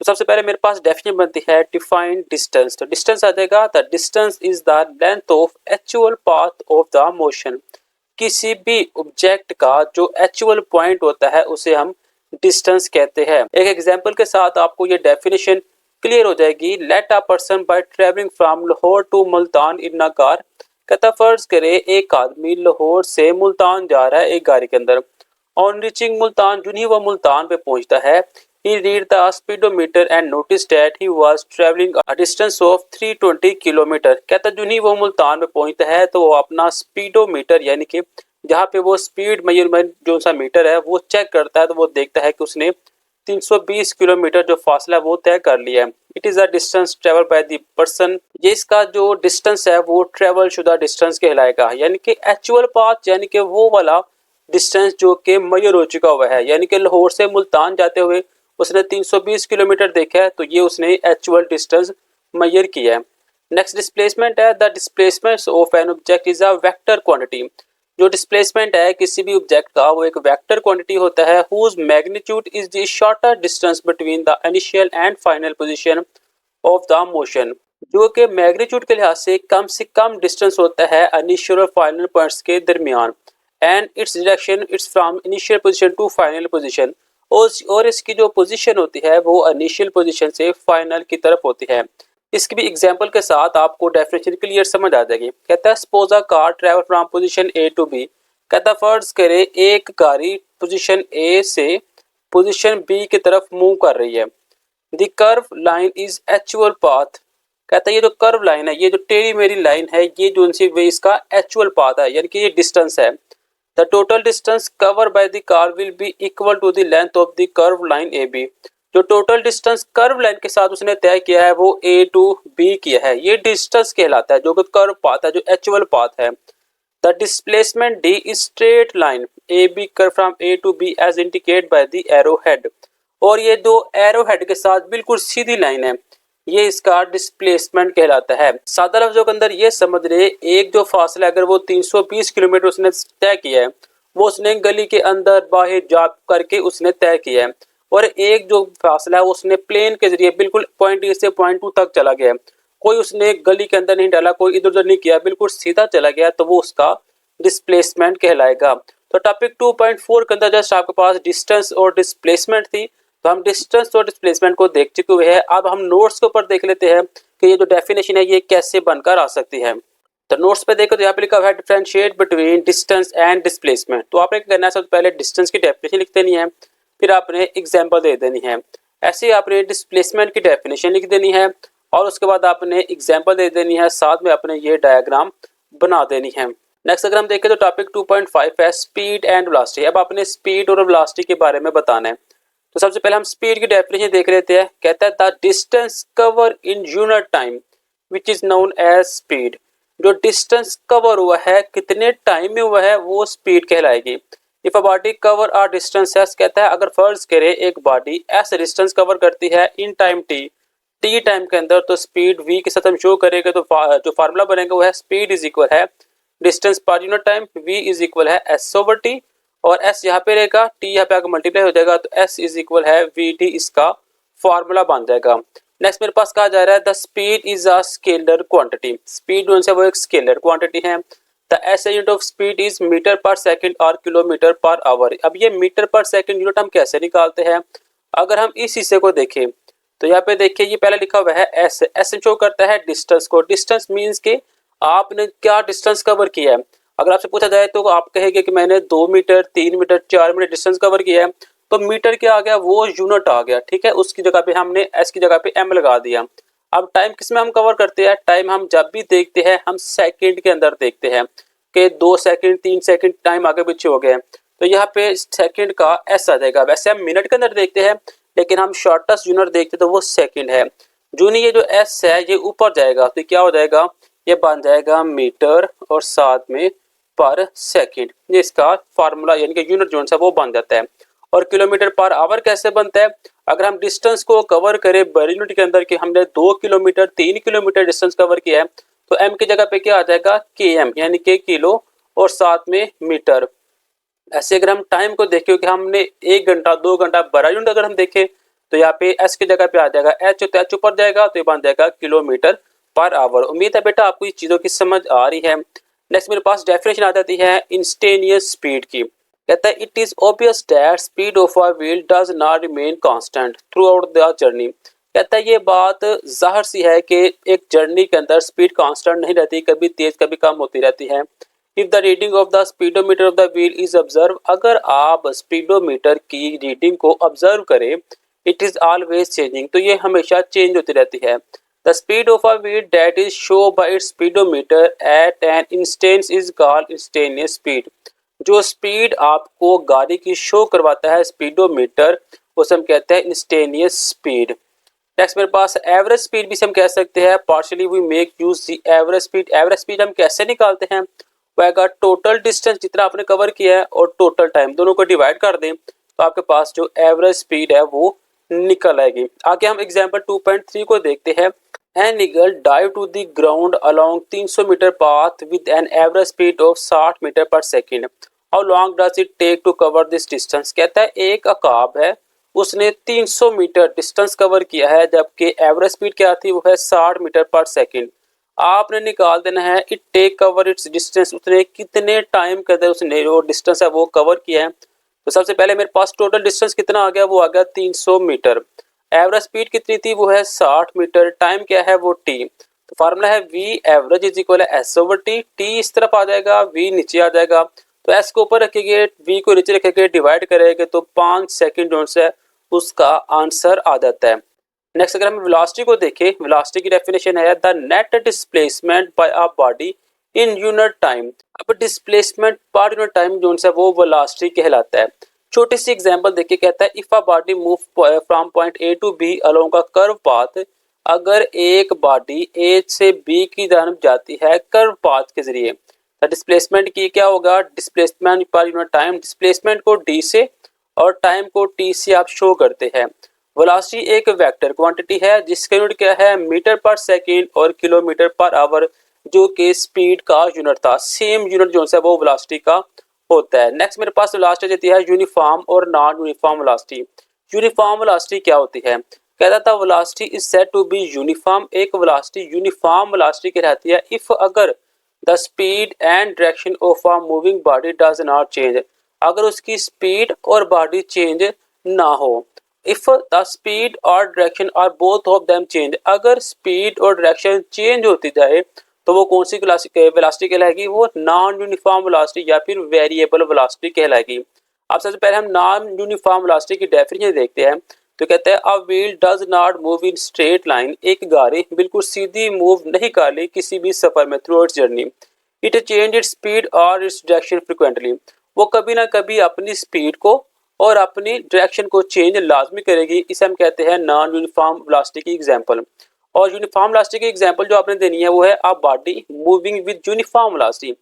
तो सबसे पहले मेरे पास डेफिनेशन बनती है डिफाइन डिस्टेंस। तो डिस्टेंस आ जाएगा, the distance is the length of actual path of the motion. किसी भी ऑब्जेक्ट का जो एक्चुअल पॉइंट होता है उसे हम डिस्टेंस कहते हैं। एक एग्जांपल के साथ आपको ये डेफिनेशन क्लियर हो जाएगी। Let a person by travelling from Lahore to Multan in a car. कहता फर्ज करे एक आदमी लाहौर से मुल्तान जा रहा है एक गाड़ी के अंदर। ऑन रीचिंग मुल्तान, जो नहीं वो मुल्तान पे पहुंचता है, he read the speedometer and noticed that he was traveling a distance of 320 kilometre. कहता जो नहीं वो मुल्तान में पहुंचता है तो वो अपना स्पीडोमीटर यानी कि जहाँ पे वो स्पीड मेजरमेंट जो सा मीटर है वो चेक करता है, तो वो देखता है कि उसने 320 किलोमीटर जो फासला वो तय कर लिया है। It is a distance travel by the person. ये इसका जो डिस्टेंस है वो ट्रेवल शुदा डिस्टेंस कहलाएगा, यानी कि एक्चुअल पाथ यानी कि वो वाला डिस्टेंस जो कि मेजर हो चुका हुआ है। यानी कि लाहौर से मुल्तान जाते हुए उसने 320 किलोमीटर देखा है, तो ये उसने एक्चुअल डिस्टेंस मेजर किया है। नेक्स्ट डिस्प्लेसमेंट है, the displacement of an object is a vector quantity. जो डिस्प्लेसमेंट है किसी भी ऑब्जेक्ट का वो एक वेक्टर क्वांटिटी होता है, whose magnitude is the shorter distance between the initial and final position of the motion. जो कि मैग्नीट्यूड के लिहाज से कम डिस्टेंस होता है इनिशियल और फाइनल पॉइंट्स के दरमियान। And its direction its from initial position to final position. और इसकी जो पोजीशन होती है वो इनिशियल पोजीशन से फाइनल की तरफ होती है। इसकी भी एग्जांपल के साथ आपको डेफिनेशन क्लियर समझ आ जाएगी। कहता है suppose a car travel from position A to B. कहता फर्ज करे एक गाड़ी पोजीशन ए से पोजीशन बी की तरफ मूव कर रही है। The curve line is actual path. कहता है ये जो कर्व लाइन है, ये जो टेढ़ी मेरी लाइन है, ये जो वे इसका एक्चुअल पाथ है, यानी कि ये डिस्टेंस है। The total distance covered by the car will be equal to the length of the curved line AB। जो टोटल डिस्टेंस कर्व लाइन के साथ उसने तय किया है वो A टू B किया है, ये डिस्टेंस कहलाता है जो कि कर्व पाथ है, जो एक्चुअल पाथ है। The displacement D is straight line AB curve from A to B as indicated by the arrow head। और ये दो एरो हेड के साथ बिल्कुल सीधी लाइन है, ये इसका डिस्प्लेसमेंट कहलाता है। सादा लफ्जों के अंदर ये समझ रहे, एक जो फासला अगर वो 320 किलोमीटर उसने तय किया है वो उसने गली के अंदर बाहर जा करके उसने तय किया है, और एक जो फासला है उसने प्लेन के जरिए बिल्कुल पॉइंट ए से पॉइंट 2 तक चला गया, कोई उसने गली के अंदर नहीं डाला, कोई इधर उधर नहीं किया, बिल्कुल सीधा चला गया, तो वो उसका डिस्प्लेसमेंट कहलाएगा। तो टॉपिक 2.4 के अंदर जस्ट आपके पास डिस्टेंस और डिस्प्लेसमेंट थी, तो हम डिस्टेंस और डिस्प्लेसमेंट को देख चुके हुए हैं। अब हम नोट्स के ऊपर देख लेते हैं कि ये जो डेफिनेशन है ये कैसे बनकर आ सकती है। तो नोट्स पे देखो तो यहाँ पे लिखा हुआ है differentiate between distance and displacement. तो आपने क्या करना है, सबसे पहले डिस्टेंस की डेफिनेशन लिख देनी है, फिर आपने एग्जाम्पल दे देनी है। ऐसे ही आपने डिस्प्लेसमेंट की डेफिनेशन लिख देनी है और उसके बाद आपने एग्जाम्पल दे देनी है, साथ में आपने ये डायग्राम बना देनी है। नेक्स्ट अगर हम देखें तो टॉपिक 2.5 है स्पीड एंड वेलोसिटी। अब आपने स्पीड और वेलोसिटी के बारे में बताना है। तो सबसे पहले हम स्पीड की डेफिनेशन देख लेते हैं। कहता है the distance cover in unit time which is known as speed. जो डिस्टेंस कवर हुआ है कितने टाइम में हुआ है वो स्पीड कहलाएगी। If a body cover a distance s, कहता है अगर फर्ज करे एक बॉडी एस डिस्टेंस कवर करती है इन टाइम टी टाइम के अंदर, तो स्पीड वी के साथ हम शो करेंगे, तो जो फार्मूला बनेगा वो है स्पीड इज इक्वल है डिस्टेंस पर unit time, v is equal है एस ओवर टी, और s यहाँ पे रहेगा, t यहाँ पे आकर मल्टीप्लाई हो जाएगा, तो s इज इक्वल है वी टी, इसका फॉर्मूला बन जाएगा। नेक्स्ट मेरे पास कहा जा रहा है the speed is a scalar quantity. Speed जो है वो एक स्केलर क्वांटिटी है। The S unit of speed is metre per second और किलोमीटर पर आवर। अब ये मीटर पर सेकंड यूनिट हम कैसे निकालते हैं, अगर हम इस हिस्से को देखें तो यहाँ पे देखिए ये पहले लिखा हुआ है एस, एस शो करता है डिस्टेंस को। डिस्टेंस मीन्स कि आपने क्या डिस्टेंस कवर किया है। अगर आपसे पूछा जाए तो आप कहेंगे कि मैंने 2 metre, 3 metre, 4 metre distance cover किया है, तो मीटर क्या आ गया, वो यूनिट आ गया, ठीक है। उसकी जगह पे हमने एस की जगह पे एम लगा दिया। अब टाइम किस में हम कवर करते हैं, टाइम हम जब भी देखते हैं हम सेकंड के अंदर देखते हैं कि 2 सेकंड 3 सेकंड टाइम आगे पीछे हो गए, तो यहाँ पे सेकंड का एस आ जाएगा। वैसे हम मिनट के अंदर देखते हैं लेकिन हम शॉर्टेस्ट यूनिट देखते तो वो सेकंड है। जो नहीं, ये जो एस है ये ऊपर जाएगा तो क्या हो जाएगा, ये बन जाएगा मीटर और साथ में पर सेकंड। ये इसका फार्मूला यानी कि यूनिट जो है वो बन जाता है। और किलोमीटर पर आवर कैसे बनता है, अगर हम डिस्टेंस को कवर करें पर यूनिट के अंदर कि हमने 2 किलोमीटर 3 किलोमीटर डिस्टेंस कवर किया है, तो एम की जगह पे क्या आ जाएगा के एम यानी कि किलो और साथ में मीटर। ऐसे अगर हम टाइम को देखें कि हमने 1 घंटा 2 घंटा 12 यूनिट अगर हम देखें तो यहाँ पे एस की जगह पे आ जाएगा एच, तो एच ऊपर जाएगा तो ये बन जाएगा किलोमीटर पर आवर। उम्मीद है बेटा आपको ये चीज़ों की समझ आ रही है। नेक्स्ट मेरे पास डेफिनेशन आ जाती है इंस्टेनियस स्पीड की। कहता है it is obvious that speed of a wheel does not remain constant through out the journey. कहता है ये बात जाहिर सी है कि एक जर्नी के अंदर स्पीड कांस्टेंट नहीं रहती, कभी तेज कभी कम होती रहती है। If the reading of the speedometer of the wheel is observe, अगर आप स्पीडोमीटर की रीडिंग को ऑब्जर्व करें, इट इज ऑलवेज चेंजिंग, तो ये हमेशा चेंज होती रहती है। The speed of a wheel that is show by its speedometer at an instance is called instantaneous speed. जो स्पीड आपको गाड़ी की शो करवाता है स्पीडोमीटर, उसे हम कहते हैं इंस्टेनियस स्पीड। नेक्स्ट मेरे पास एवरेज स्पीड भी हम कह सकते हैं। Partially we make use the average speed. Average speed हम कैसे निकालते हैं, वह टोटल डिस्टेंस जितना आपने कवर किया है और टोटल टाइम दोनों को डिवाइड कर दें तो आपके पास जो एवरेज स्पीड है वो निकल आएगी। आगे हम एग्जांपल 2.3 को देखते हैं। An eagle dive to the ground along 300 metre path with an average speed of 60 metre per second. How long does it take to cover this distance. कहता है एक अकाब है, उसने 300 मीटर डिस्टेंस कवर किया है जबकि एवरेज स्पीड क्या थी, वो है 60 मीटर पर सेकंड। आपने निकाल देना है it take cover its distance, उसने कितने टाइम के अंदर उसने जो डिस्टेंस है वो कवर किया है। तो सबसे पहले मेरे पास टोटल डिस्टेंस कितना आ गया, वो आ गया 300 मीटर। एवरेज स्पीड कितनी थी, वो है 60 मीटर। टाइम क्या है, वो टी। तो फार्मूला है वी एवरेज इज इक्वल है एस ओवर टी। टी इस तरफ आ जाएगा, वी नीचे आ जाएगा, तो एस को ऊपर रखेंगे वी को नीचे रखेंगे, डिवाइड करेंगे तो 5 सेकंड जो है उसका आंसर आ जाता है। नेक्स्ट अगर हम वेलोसिटी को देखें, वेलोसिटी की डेफिनेशन है the net displacement bye a body in unit time. अब डिस्प्लेसमेंट पर यूनिट टाइम जो है वो वेलोसिटी कहलाता है। छोटी सी एग्जांपल देखिए, कहता है if a body move from point A to B along a curve path. अगर एक बॉडी ए से बी की तरफ जाती है कर्व पाथ के जरिए, तो डिस्प्लेसमेंट की क्या होगा, डिस्प्लेसमेंट पर यूनिट टाइम। डिस्प्लेसमेंट को डी से और टाइम को टी से आप शो करते हैं। वेलोसिटी एक वेक्टर क्वांटिटी है जिसका यूनिट क्या है, मीटर पर सेकंड और किलोमीटर पर आवर, जो कि स्पीड का यूनिट था। सेम यूनिट जो है वो वेलोसिटी का होता है। नेक्स्ट मेरे पास वेलोसिटी देती है यूनिफॉर्म और non uniform velocity. Uniform velocity क्या होती है, कहता था velocity is said to be uniform. एक वेलोसिटी यूनिफॉर्म वेलोसिटी कहलाती है इफ अगर the speed and direction of a moving body does not change, अगर उसकी स्पीड और बॉडी चेंज ना हो। इफ द स्पीड और direction are both of them change, अगर स्पीड और डायरेक्शन चेंज होती जाए तो वो कौन सी वेलोसिटी कहलाएगी, वो नॉन यूनिफॉर्म वेलोसिटी या फिर वेरिएबल वेलोसिटी कहलाएगी। अब सबसे पहले हम नॉन यूनिफॉर्म वेलोसिटी की डेफिनेशन देखते हैं। तो कहते हैं a wheel does not move in straight line, एक गाड़ी बिल्कुल सीधी मूव नहीं कर रही किसी भी सफर में through it's journey. It change its speed और इट्स डायरेक्शन फ्रिक्वेंटली, वो कभी ना कभी अपनी स्पीड को और अपनी डायरेक्शन को चेंज लाजमी करेगी। इसे हम कहते हैं नॉन यूनिफॉर्म वेलोसिटी की एग्जांपल। और यूनिफॉर्म वेलोसिटी की एग्जांपल जो आपने देनी है वो है a body moving with uniform velocity.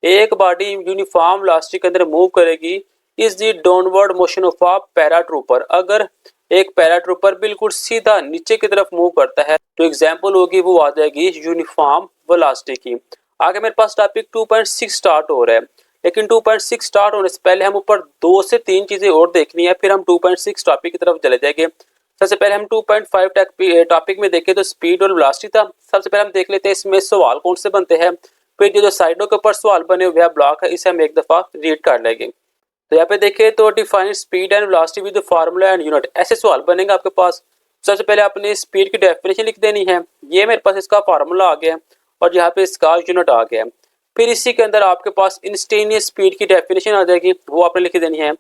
एक बॉडी यूनिफॉर्म वेलोसिटी के अंदर मूव करेगी is the downward motion of a paratrooper. अगर एक पैराट्रूपर बिल्कुल सीधा नीचे की तरफ मूव करता है तो एग्जांपल होगी वो आ जाएगी यूनिफॉर्म वेलोसिटी की। आगे मेरे पास टॉपिक 2.6 स्टार्ट हो रहा है, लेकिन 2.6 स्टार्ट होने से पहले हम ऊपर 2 से 3 चीजें और देखनी है, फिर हम 2.6 टॉपिक की तरफ चले जाएंगे। सबसे पहले हम 2.5 टॉपिक में देखें तो स्पीड और वेलोसिटी था। सबसे पहले हम देख लेते हैं इसमें सवाल कौन से बनते हैं, फिर जो साइडों के ऊपर सवाल बने हुए ब्लॉक है इसे हम एक दफा रीड कर लेंगे। तो यहाँ पे देखें तो define speed and velocity with formula and unit, ऐसे सवाल बनेंगे आपके पास। सबसे पहले अपने स्पीड की डेफिनेशन लिख देनी है। ये मेरे पास इसका फार्मूला आ गया और यहाँ पे इसका यूनिट आ गया। फिर इसी के अंदर आपके पास इंस्टेंटेनियस स्पीड की डेफिनेशन आ जाएगी, वो आपने लिख देनी है।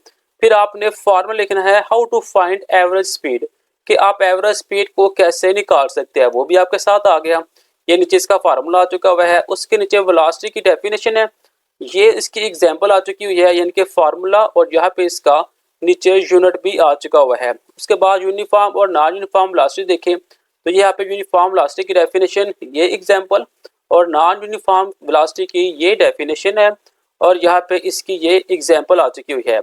फिर आपने फार्मूला लिखना है how to find average speed, कि आप एवरेज स्पीड को कैसे निकाल सकते हैं, वो भी आपके साथ आ गया। ये नीचे इसका फार्मूला आ चुका हुआ है। उसके नीचे वेलोसिटी की डेफिनेशन है, ये इसकी एग्जांपल आ चुकी हुई है, यानी कि फार्मूला, और यहाँ पे इसका नीचे यूनिट भी आ चुका हुआ है। उसके बाद यूनिफॉर्म और नॉन यूनिफॉर्म वेलोसिटी देखें तो यहाँ पे यूनिफॉर्म वेलोसिटी की डेफिनेशन ये एग्जांपल, और नॉन यूनिफॉर्म वेलोसिटी की ये डेफिनेशन है, और यहाँ पे इसकी ये एग्जांपल आ चुकी हुई है।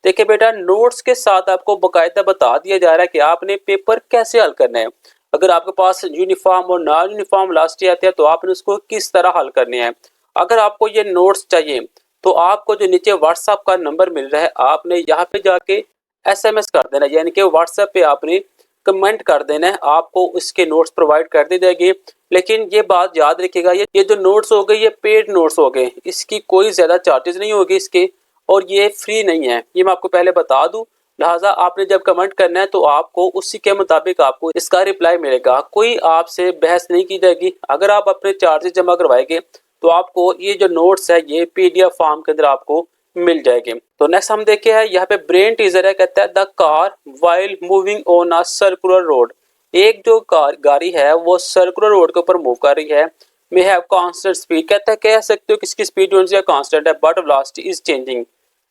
देखिए बेटा, नोट्स के साथ आपको बाकायदा बता दिया जा रहा है कि आपने पेपर कैसे हल करना है। अगर आपके पास यूनिफॉर्म और नॉन यूनिफॉर्म वेलोसिटी आती है तो आपने उसको किस तरह हल करने हैं। अगर आपको ये नोट्स चाहिए तो आपको जो नीचे व्हाट्सएप का नंबर मिल रहा है, आपने यहाँ पे जाके SMS कर देना, यानी कि व्हाट्सएप पे आपने कमेंट कर देना है, आपको उसके नोट्स प्रोवाइड कर दी जाएगी। लेकिन ये बात याद रखिएगा, ये जो नोट्स हो गए ये पेड नोट्स हो गए, इसकी कोई ज़्यादा चार्जेस नहीं होगी इसके, और ये फ्री नहीं है, ये मैं आपको पहले बता दूं। लिहाजा आपने जब कमेंट करना है तो आपको उसी के मुताबिक आपको इसका रिप्लाई मिलेगा, कोई आपसे बहस नहीं की जाएगी। अगर आप अपने चार्जेस जमा करवाएंगे तो आपको ये जो नोट्स है ये PDF फॉर्म के अंदर आपको मिल जाएंगे। तो नेक्स्ट हम देखे हैं यहाँ पे ब्रेन टीजर है, कहता है the car while moving on a circular road, एक जो कार गाड़ी है वो सर्कुलर रोड के ऊपर मूव कर रही है, मे हैव कांस्टेंट स्पीड, कहता है कह सकते हो किसकी स्पीड जो है कांस्टेंट है, but velocity is changing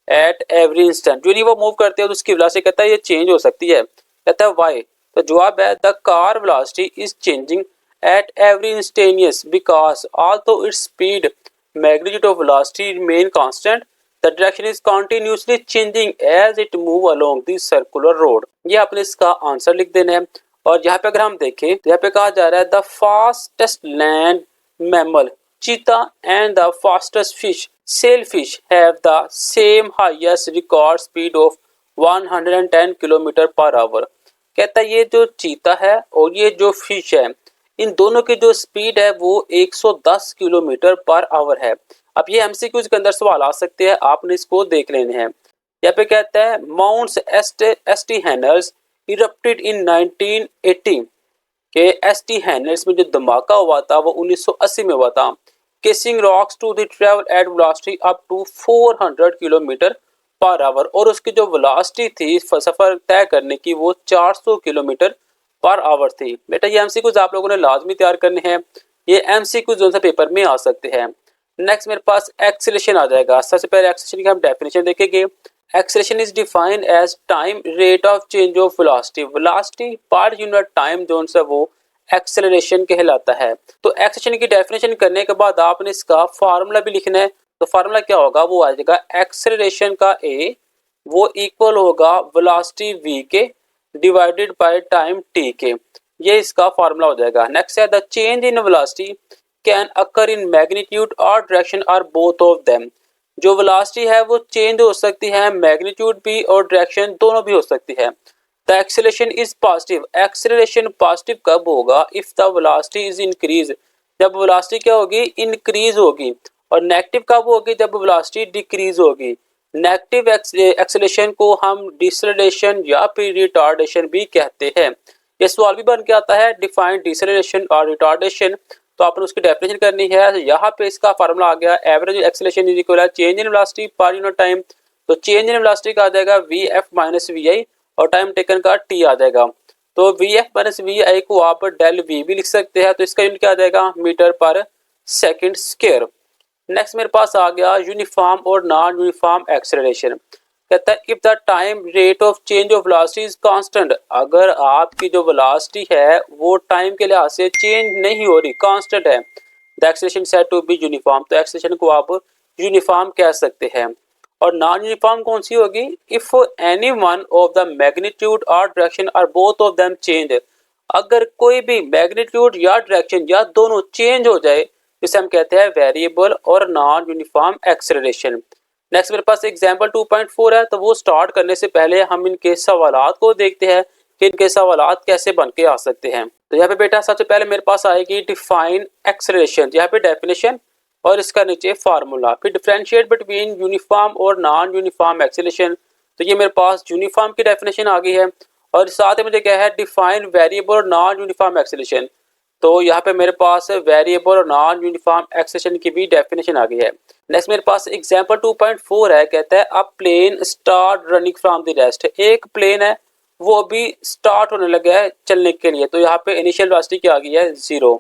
at every instant, जो नहीं वो मूव करते हैं तो उसकी वेलोसिटी कहता है ये चेंज हो सकती है, कहता है व्हाई, तो जवाब है the car velocity is changing at every instantaneous because although its speed magnitude of velocity remain constant the direction is continuously changing as it move along the circular road. ये आपने इसका आंसर लिख देना है। और यहाँ पे अगर हम देखें तो यहाँ पे कहा जा रहा है द फास्टेस्ट लैंड मैमल चीता and the fastest fish sailfish have the same highest record speed of 110 kilometre per our, कहता है ये जो चीता है और ये जो फिश है इन दोनों की जो स्पीड है वो 110 किलोमीटर पर आवर है। अब ये MCQs के अंदर सवाल आ सकते हैं, आपने इसको देख लेने हैं। यहाँ पे कहता है माउंट्स एसटी हैनर्स इरप्टेड इन 1980, के एसटी हैनर्स में जो धमाका हुआ था वो 1980 में हुआ था। Kissing rocks to the travel at velocity up to 400 kilometre per our, और उसकी जो वेलोसिटी थी सफर तय करने की वो 400 किलोमीटर पर आवर थी। बेटा ये MCQs आप लोगों ने लाजमी तैयार करने हैं, ये MCQs जो सा पेपर में आ सकते हैं। नेक्स्ट मेरे पास एक्सेलरेशन आ जाएगा। सबसे पहले एक्सेलरेशन की हम डेफिनेशन देखेंगे। Acceleration is defined as time rate of change of velocity, velocity per unit time जो सा वो एक्सेलरेशन कहलाता है। तो एक्सेलरेशन की डेफिनेशन करने के बाद आपने इसका फार्मूला भी लिखना है। तो फार्मूला क्या होगा, वो आ जाएगा एक्सेलरेशन का ए वो इक्वल होगा वेलोसिटी v के डिवाइडेड बाय टाइम t के, ये इसका फार्मूला हो जाएगा। नेक्स्ट है the change in velocity can occur in magnitude और direction are both of them, जो वेलोसिटी है वो चेंज हो सकती है, मैग्नीट्यूड भी और डायरेक्शन दोनों भी हो सकती है। The acceleration is positive, acceleration positive कब होगा, if the velocity is increase, जब वेलोसिटी क्या होगी इंक्रीज होगी, और नेगेटिव कब होगी जब वेलोसिटी डिक्रीज होगी। नेगेटिव एक्सेलरेशन को हम डिसेलरेशन या फिर रिटार्डेशन भी कहते हैं। ये सवाल भी बन के आता है डिफाइन डिसेलरेशन और रिटार्डेशन, तो आपने उसकी डेफिनेशन करनी है। यहाँ पे इसका फार्मूला आ गया average acceleration is equal change in velocity per unit time, तो चेंज इन वेलोसिटी का आ जाएगा VF माइनस VI और टाइम टेकन का T आ जाएगा। तो VF माइनस VI को आप डेल V भी लिख सकते हैं, तो इसका यूनिट क्या आ जाएगा metre per second square. Next मेरे पास आ गया यूनिफॉर्म और नॉन यूनिफॉर्म एक्सेलरेशन, कहता है if the time rate of change of velocity is constant, अगर आपकी जो वेलोसिटी है वो टाइम के लिहाज से चेंज नहीं हो रही, कांस्टेंट है, the acceleration said to be uniform, तो एक्सेलरेशन को आप यूनिफॉर्म कह सकते हैं। और नॉन यूनिफॉर्म कौन सी होगी, if any one of the magnitude और direction are both of them change, अगर कोई भी मैग्नीट्यूड या डायरेक्शन या दोनों चेंज हो जाए जिसे हम कहते हैं वेरिएबल और नॉन यूनिफॉर्म एक्सेलरेशन। नेक्स्ट मेरे पास एग्जांपल 2.4 है, तो वो स्टार्ट करने से पहले हम इनके सवालात को देखते हैं कि इनके सवालात कैसे बन के आ सकते हैं। तो यहाँ पे बेटा सबसे पहले मेरे पास आएगी डिफाइन एक्सेलरेशन, यहाँ पे डेफिनेशन और इसका नीचे फार्मूला, फिर डिफरेंशिएट बिटवीन यूनिफॉर्म और नॉन यूनिफॉर्म एक्सेलरेशन, तो ये मेरे पास यूनिफॉर्म की डेफिनेशन आ गई है। और साथ ही मुझे क्या है, डिफाइन वेरिएबल और नॉन यूनिफॉर्म एक्सेलरेशन। तो यहाँ पे मेरे पास वेरिएबल और नॉन यूनिफॉर्म एक्सेलरेशन की भी डेफिनेशन आ गई है। नेक्स्ट मेरे पास एग्जांपल 2.4 है, कहता है a plane start running from the rest. एक प्लेन है वो अभी स्टार्ट होने लगा है चलने के लिए, तो यहाँ पे इनिशियल वेलोसिटी क्या आ गई है, 0।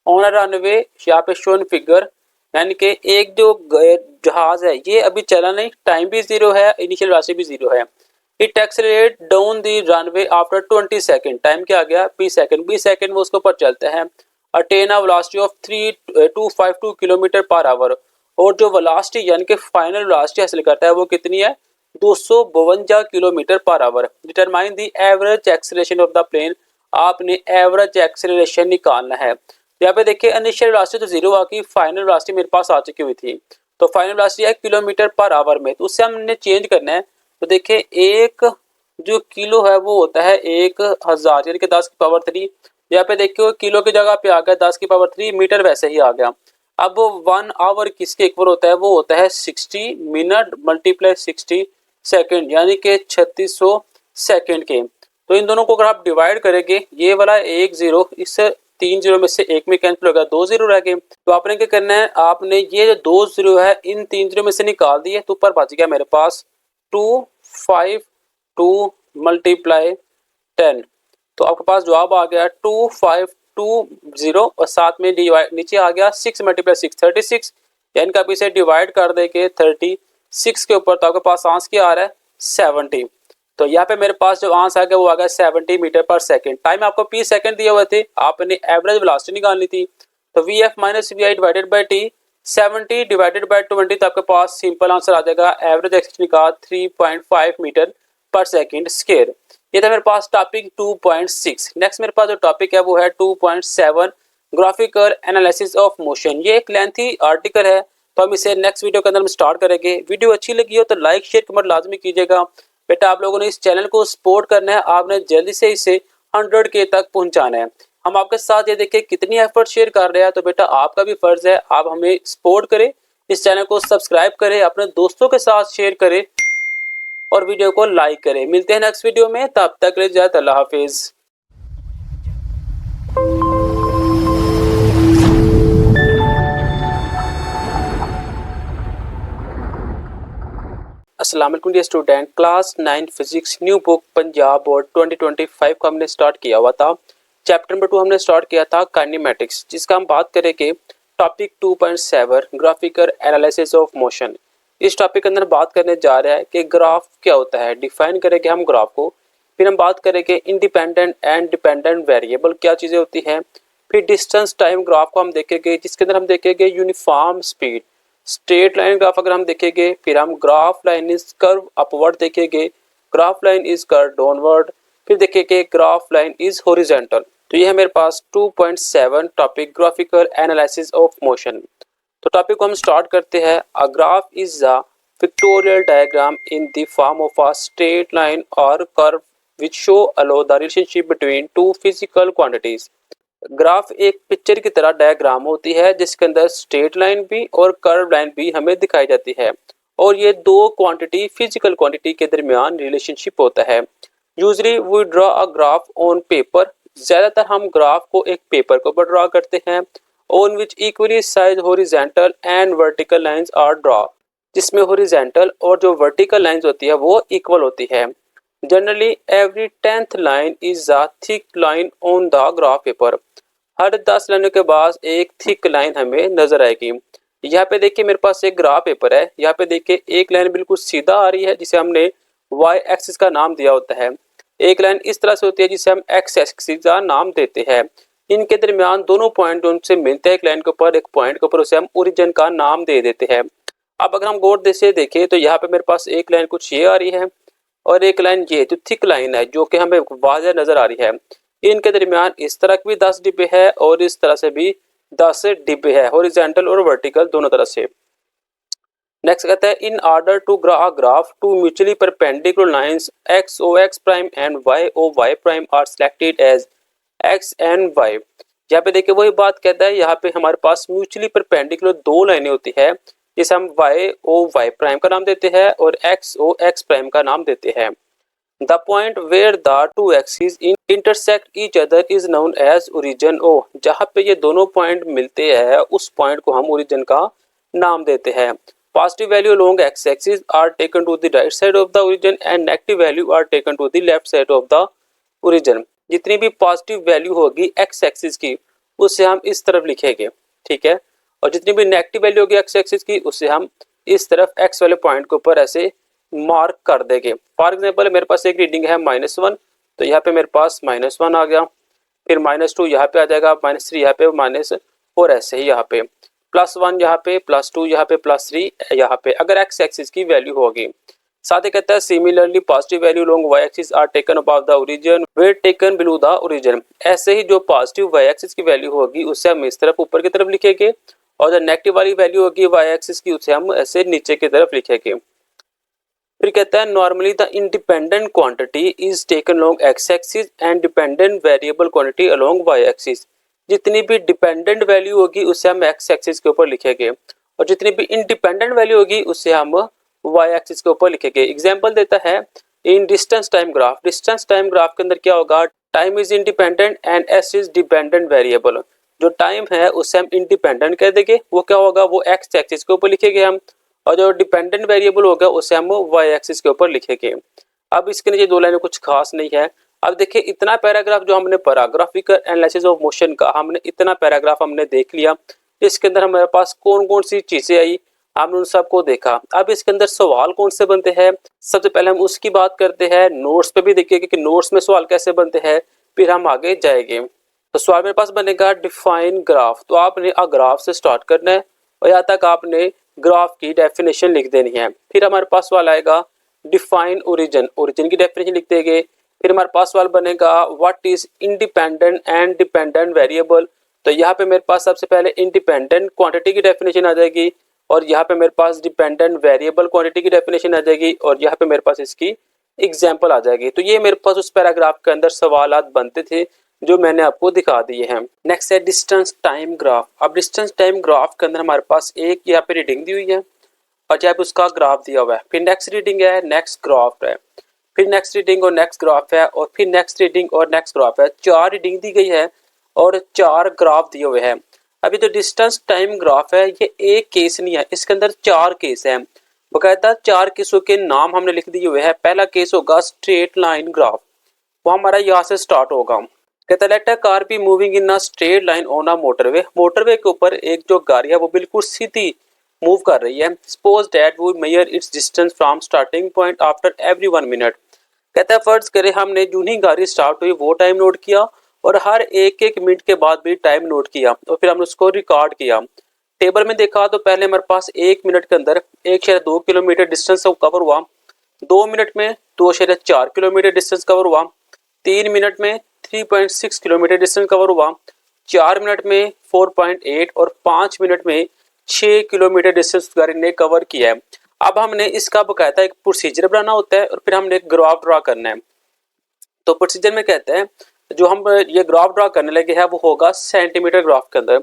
ऑन रनवे यहाँ पे शोन फिगर, यानी कि एक जो जहाज है ये अभी चला नहीं, टाइम भी 0 है, इनिशियल वेलोसिटी भी 0 है। It accelerate down the runway after 20 second, time क्या आ गया, 20 सेकंड वो उसके ऊपर चलता है। Attain a velocity of 3252 kilometre per our, और जो वेलोसिटी यानी कि फाइनल वेलोसिटी हासिल करता है वो कितनी है, 252 kilometre per hour. Determine the average acceleration of the plane, आपने एवरेज एक्सेलरेशन निकालना है। यहाँ पे देखिए इनिशियल वेलोसिटी तो 0 आ गई, फाइनल वेलोसिटी मेरे पास आ चुकी हुई थी। तो फाइनल वेलोसिटी है किलोमीटर पर आवर में, तो उससे हमने चेंज करना है। तो देखिए एक जो किलो है वो होता है 1000, यानी कि 10⁻3। यहाँ पे देखिए किलो की जगह पे आ गया 10⁻3, मीटर वैसे ही आ गया। अब 1 आवर किसके इक्वल होता है, वो होता है 60 मिनट मल्टीप्लाई 60 सेकंड, यानी कि 3600 सेकंड के। तो इन दोनों को अगर आप डिवाइड करेंगे, ये वाला 1 0 इस 3 0 में से एक में कैंसिल होगा, 2 0 रह गए। तो आपने क्या करना है, आपने ये जो 2 0 है इन 3 0 में से निकाल दिए, तो ऊपर बच गया मेरे पास 252 मल्टीप्लाई 10। तो आपके पास जवाब आ गया 2520, और साथ में डिवाइड नीचे आ गया 6 मल्टीप्लाई 6 36, यानी कि आप इसे डिवाइड कर देंगे 36 के ऊपर, तो आपके पास आंसर क्या आ रहा है, 70। तो यहाँ पे मेरे पास जो आंसर आ गया वो आ गया 70 मीटर पर सेकंड। टाइम आपको p सेकंड दिए हुए थे, आपने एवरेज वेलोसिटी निकालनी थी। तो V F minus we I divided by T, 70 divided by 20, तो आपके पास सिंपल आंसर आ जाएगा एवरेज एक्सेलरेशन का 3.5 मीटर पर सेकंड स्क्वायर। ये था मेरे पास टॉपिक 2.6। नेक्स्ट मेरे पास जो टॉपिक है वो है 2.7 ग्राफिकल एनालिसिस ऑफ मोशन। ये एक लेंथी आर्टिकल है, तो हम इसे नेक्स्ट वीडियो के अंदर हम स्टार्ट करेंगे। वीडियो अच्छी लगी हो तो लाइक शेयर कमेंट लाजमी कीजिएगा। बेटा आप लोगों ने इस चैनल को सपोर्ट करना है, आपने जल्दी से इसे 100K तक पहुंचाना है। हम आपके साथ ये देखिए कितनी एफर्ट शेयर कर रहे हैं, तो बेटा आपका भी फर्ज है आप हमें सपोर्ट करें, इस चैनल को सब्सक्राइब करें, अपने दोस्तों के साथ शेयर करें और वीडियो को लाइक करें। मिलते हैं नेक्स्ट वीडियो में, तब तक के लिए जय, अल्लाह हाफिज। अस्सलाम वालेकुम dear student, class 9 physics new book Punjab board 2025 को हमने स्टार्ट किया हुआ था। चैप्टर नंबर 2 हमने स्टार्ट किया था काइनेमैटिक्स, जिसका हम बात करेंगे topic 2.7 graphical analysis of motion. इस टॉपिक के अंदर बात करने जा रहा है कि ग्राफ क्या होता है, डिफाइन करेंगे हम ग्राफ को। फिर हम बात करेंगे इंडिपेंडेंट एंड डिपेंडेंट वेरिएबल क्या चीज़ें होती हैं। फिर डिस्टेंस टाइम ग्राफ को हम देखेंगे, जिसके अंदर हम देखेंगे uniform speed. Straight line graph अगर हम देखेंगे, फिर हम graph line is curve upward देखेंगे, graph line is curve downward, फिर देखेंगे ग्राफ लाइन इज हॉरिजॉन्टल। तो ये है मेरे पास 2.7 topic graphical analysis of motion. तो टॉपिक को हम स्टार्ट करते हैं। A graph is a pictorial diagram in the form of a straight line और curve which show allow the relationship between two physical quantities। Graph एक picture की तरह diagram होती है, जिसके अंदर स्ट्रेट लाइन भी और कर्व लाइन भी हमें दिखाई जाती है, और ये दो क्वांटिटी फिजिकल क्वांटिटी के दरमियान रिलेशनशिप होता है। Usually we draw a graph on paper, ज़्यादातर हम ग्राफ को एक पेपर के ऊपर ड्रॉ करते हैं। On which equally size horizontal and vertical lines are draw, जिसमें हॉरिजॉन्टल और जो वर्टिकल लाइंस होती है वो इक्वल होती है। Generally every 10th line is a thick line on the graph paper. हर 10 लाइनों के बाद एक थिक लाइन हमें नजर आएगी। यहाँ पे देखिए मेरे पास एक ग्राफ पेपर है, यहाँ पे देखिए एक लाइन बिल्कुल सीधा आ रही है जिसे हमने y एक्सिस का नाम दिया होता है। एक लाइन इस तरह से होती है जिसे हम x एक्सिस का नाम देते हैं। इनके दरमियान दोनों पॉइंट उनसे मिलते हैं एक लाइन के ऊपर, एक पॉइंट के ऊपर, उसे हम ओरिजिन का नाम दे देते हैं। अब अगर हम गौर से देखें तो यहाँ पे मेरे पास एक लाइन कुछ ये आ रही है और एक लाइन ये जो थिक लाइन है जो कि हमें वाज़ह नजर आ रही है। इनके दरमियान इस तरह भी 10 डिब्बे है और इस तरह से भी 10 डिब्बे है, हॉरिजॉन्टल और वर्टिकल दोनों तरह से। नेक्स्ट कहता है in order to graph two mutually perpendicular lines X O X prime and Y O Y prime are selected as X and Y. यहाँ पे देखिए वही बात कहता है, यहाँ पे हमारे पास म्यूचुअली परपेंडिकुलर दो लाइनें होती है, जिसे हम वाई ओ वाई प्राइम का नाम देते हैं और एक्स ओ एक्स प्राइम का नाम देते हैं। The point where the two axis intersect each other is known as origin O. जहाँ पे ये दोनों पॉइंट मिलते हैं उस पॉइंट को हम ओरिजिन का नाम देते हैं। Positive value along x axis are taken to the right side of the origin and negative value are taken to the left side of the origin. जितनी भी पॉजिटिव वैल्यू होगी एक्स एक्सिस की उसे हम इस तरफ लिखेंगे, ठीक है, और जितनी भी नेगेटिव वैल्यू होगी एक्स एक्सिस की उसे हम इस तरफ एक्स वाले पॉइंट के ऊपर ऐसे मार्क कर देंगे। फॉर एग्जांपल मेरे पास एक रीडिंग है -1, तो यहाँ पे मेरे पास -1 आ गया, फिर -2 यहाँ पे आ जाएगा, -3 यहाँ पे, -4 ऐसे ही यहाँ पे, +1 यहाँ पे, +2 यहाँ पे, +3 यहाँ पे, अगर एक्स एक्सिस की वैल्यू होगी। साथ ही कहता है similarly positive value long Y axis are taken above the origin where taken below the origin. ऐसे ही जो पॉजिटिव वाई एक्सिस की वैल्यू होगी उसे हम इस तरफ ऊपर की तरफ लिखेंगे, और जो नेगेटिव वाली वैल्यू होगी वाई एक्सिस की उसे हम ऐसे नीचे की तरफ लिखेंगे। फिर कहता है normally the independent quantity is taken along x axis and dependent variable quantity along Y axis. जितनी भी डिपेंडेंट वैल्यू होगी उसे हम एक्स एक्सिस के ऊपर लिखेंगे, और जितनी भी इंडिपेंडेंट वैल्यू होगी उसे हम वाई एक्सिस के ऊपर लिखेंगे। एग्जांपल देता है in distance time graph. Distance time graph के अंदर क्या होगा, time is independent and s is dependent variable. जो टाइम है उसे हम इंडिपेंडेंट कह देंगे, वो क्या होगा, वो एक्स एक्सिस के ऊपर लिखेंगे हम, और जो डिपेंडेंट वेरिएबल होगा उसे हम वाई एक्सिस के ऊपर लिखेंगे। अब इसके नीचे दो लाइनें कुछ खास नहीं है। अब देखिए इतना पैराग्राफ जो हमने पढ़ा ग्राफिकल एनालिसिस ऑफ मोशन का, हमने इतना पैराग्राफ हमने देख लिया। इसके अंदर हमारे पास कौन कौन सी चीजें आई हमने उन सबको देखा। अब इसके अंदर सवाल कौन से बनते हैं, सबसे पहले हम उसकी बात करते हैं। नोट्स पे भी देखिए कि नोट्स में सवाल कैसे बनते हैं, फिर हम आगे जाएंगे। तो सवाल मेरे पास बनेगा डिफाइन ग्राफ। तो आपने ग्राफ से स्टार्ट करना है और यहाँ तक आपने ग्राफ की डेफिनेशन लिख देनी है। फिर हमारे पास सवाल आएगा डिफाइन ओरिजिन, ओरिजिन की डेफिनेशन लिख देंगे। फिर हमारे पास सवाल बनेगा what is independent and dependent variable. तो यहाँ पे मेरे पास सबसे पहले इंडिपेंडेंट क्वांटिटी की डेफिनेशन आ जाएगी, और यहाँ पे मेरे पास डिपेंडेंट वेरिएबल क्वांटिटी की डेफिनेशन आ जाएगी, और यहाँ पे मेरे पास इसकी एग्जाम्पल आ जाएगी। तो ये मेरे पास उस पैराग्राफ के अंदर सवालात बनते थे जो मैंने आपको दिखा दिए हैं। नेक्स्ट है डिस्टेंस टाइम ग्राफ। अब डिस्टेंस टाइम ग्राफ के अंदर हमारे पास एक यहाँ पे रीडिंग दी हुई है और यहाँ पे उसका ग्राफ दिया हुआ है, फिर नेक्स्ट रीडिंग है, नेक्स्ट ग्राफ है, फिर नेक्स्ट रीडिंग और नेक्स्ट ग्राफ है, और फिर नेक्स्ट रीडिंग और नेक्स्ट ग्राफ है। 4 रीडिंग दी गई है और 4 ग्राफ दिए हुए हैं। अभी जो डिस्टेंस टाइम ग्राफ है ये एक केस नहीं है, इसके अंदर 4 केस हैं। बकायदा 4 केसों के नाम हमने लिख दिए हुए हैं। पहला केस होगा स्ट्रेट लाइन ग्राफ, वो हमारा यहाँ से स्टार्ट होगा। कहता है let a car be moving in a straight line on a motorway. Motorway के ऊपर एक जो गाड़ी है वो बिल्कुल सीधी मूव कर रही है। Suppose that we measure its distance from starting point after every 1 minute. कहता है फर्ज करें हमने जो ही गाड़ी स्टार्ट हुई वो टाइम नोट किया, और हर एक एक मिनट के बाद भी टाइम नोट किया, और फिर हमने उसको रिकॉर्ड किया। टेबल में देखा तो पहले हमारे पास 1 मिनट के अंदर 1.2 किलोमीटर डिस्टेंस कवर हुआ, 2 मिनट में 2.4 किलोमीटर डिस्टेंस कवर हुआ, 3 मिनट में 3.6 किलोमीटर डिस्टेंस कवर हुआ, 4 मिनट में 4.8 और 5 मिनट में 6 किलोमीटर डिस्टेंस गाड़ी ने कवर किया है। अब हमने इसका बकायदा एक प्रोसीजर बनाना होता है और फिर हमने एक ग्राफ ड्रा करना है। तो प्रोसीजर में कहते हैं जो हम ये ग्राफ ड्रा करने लगे हैं वो होगा सेंटीमीटर ग्राफ के अंदर।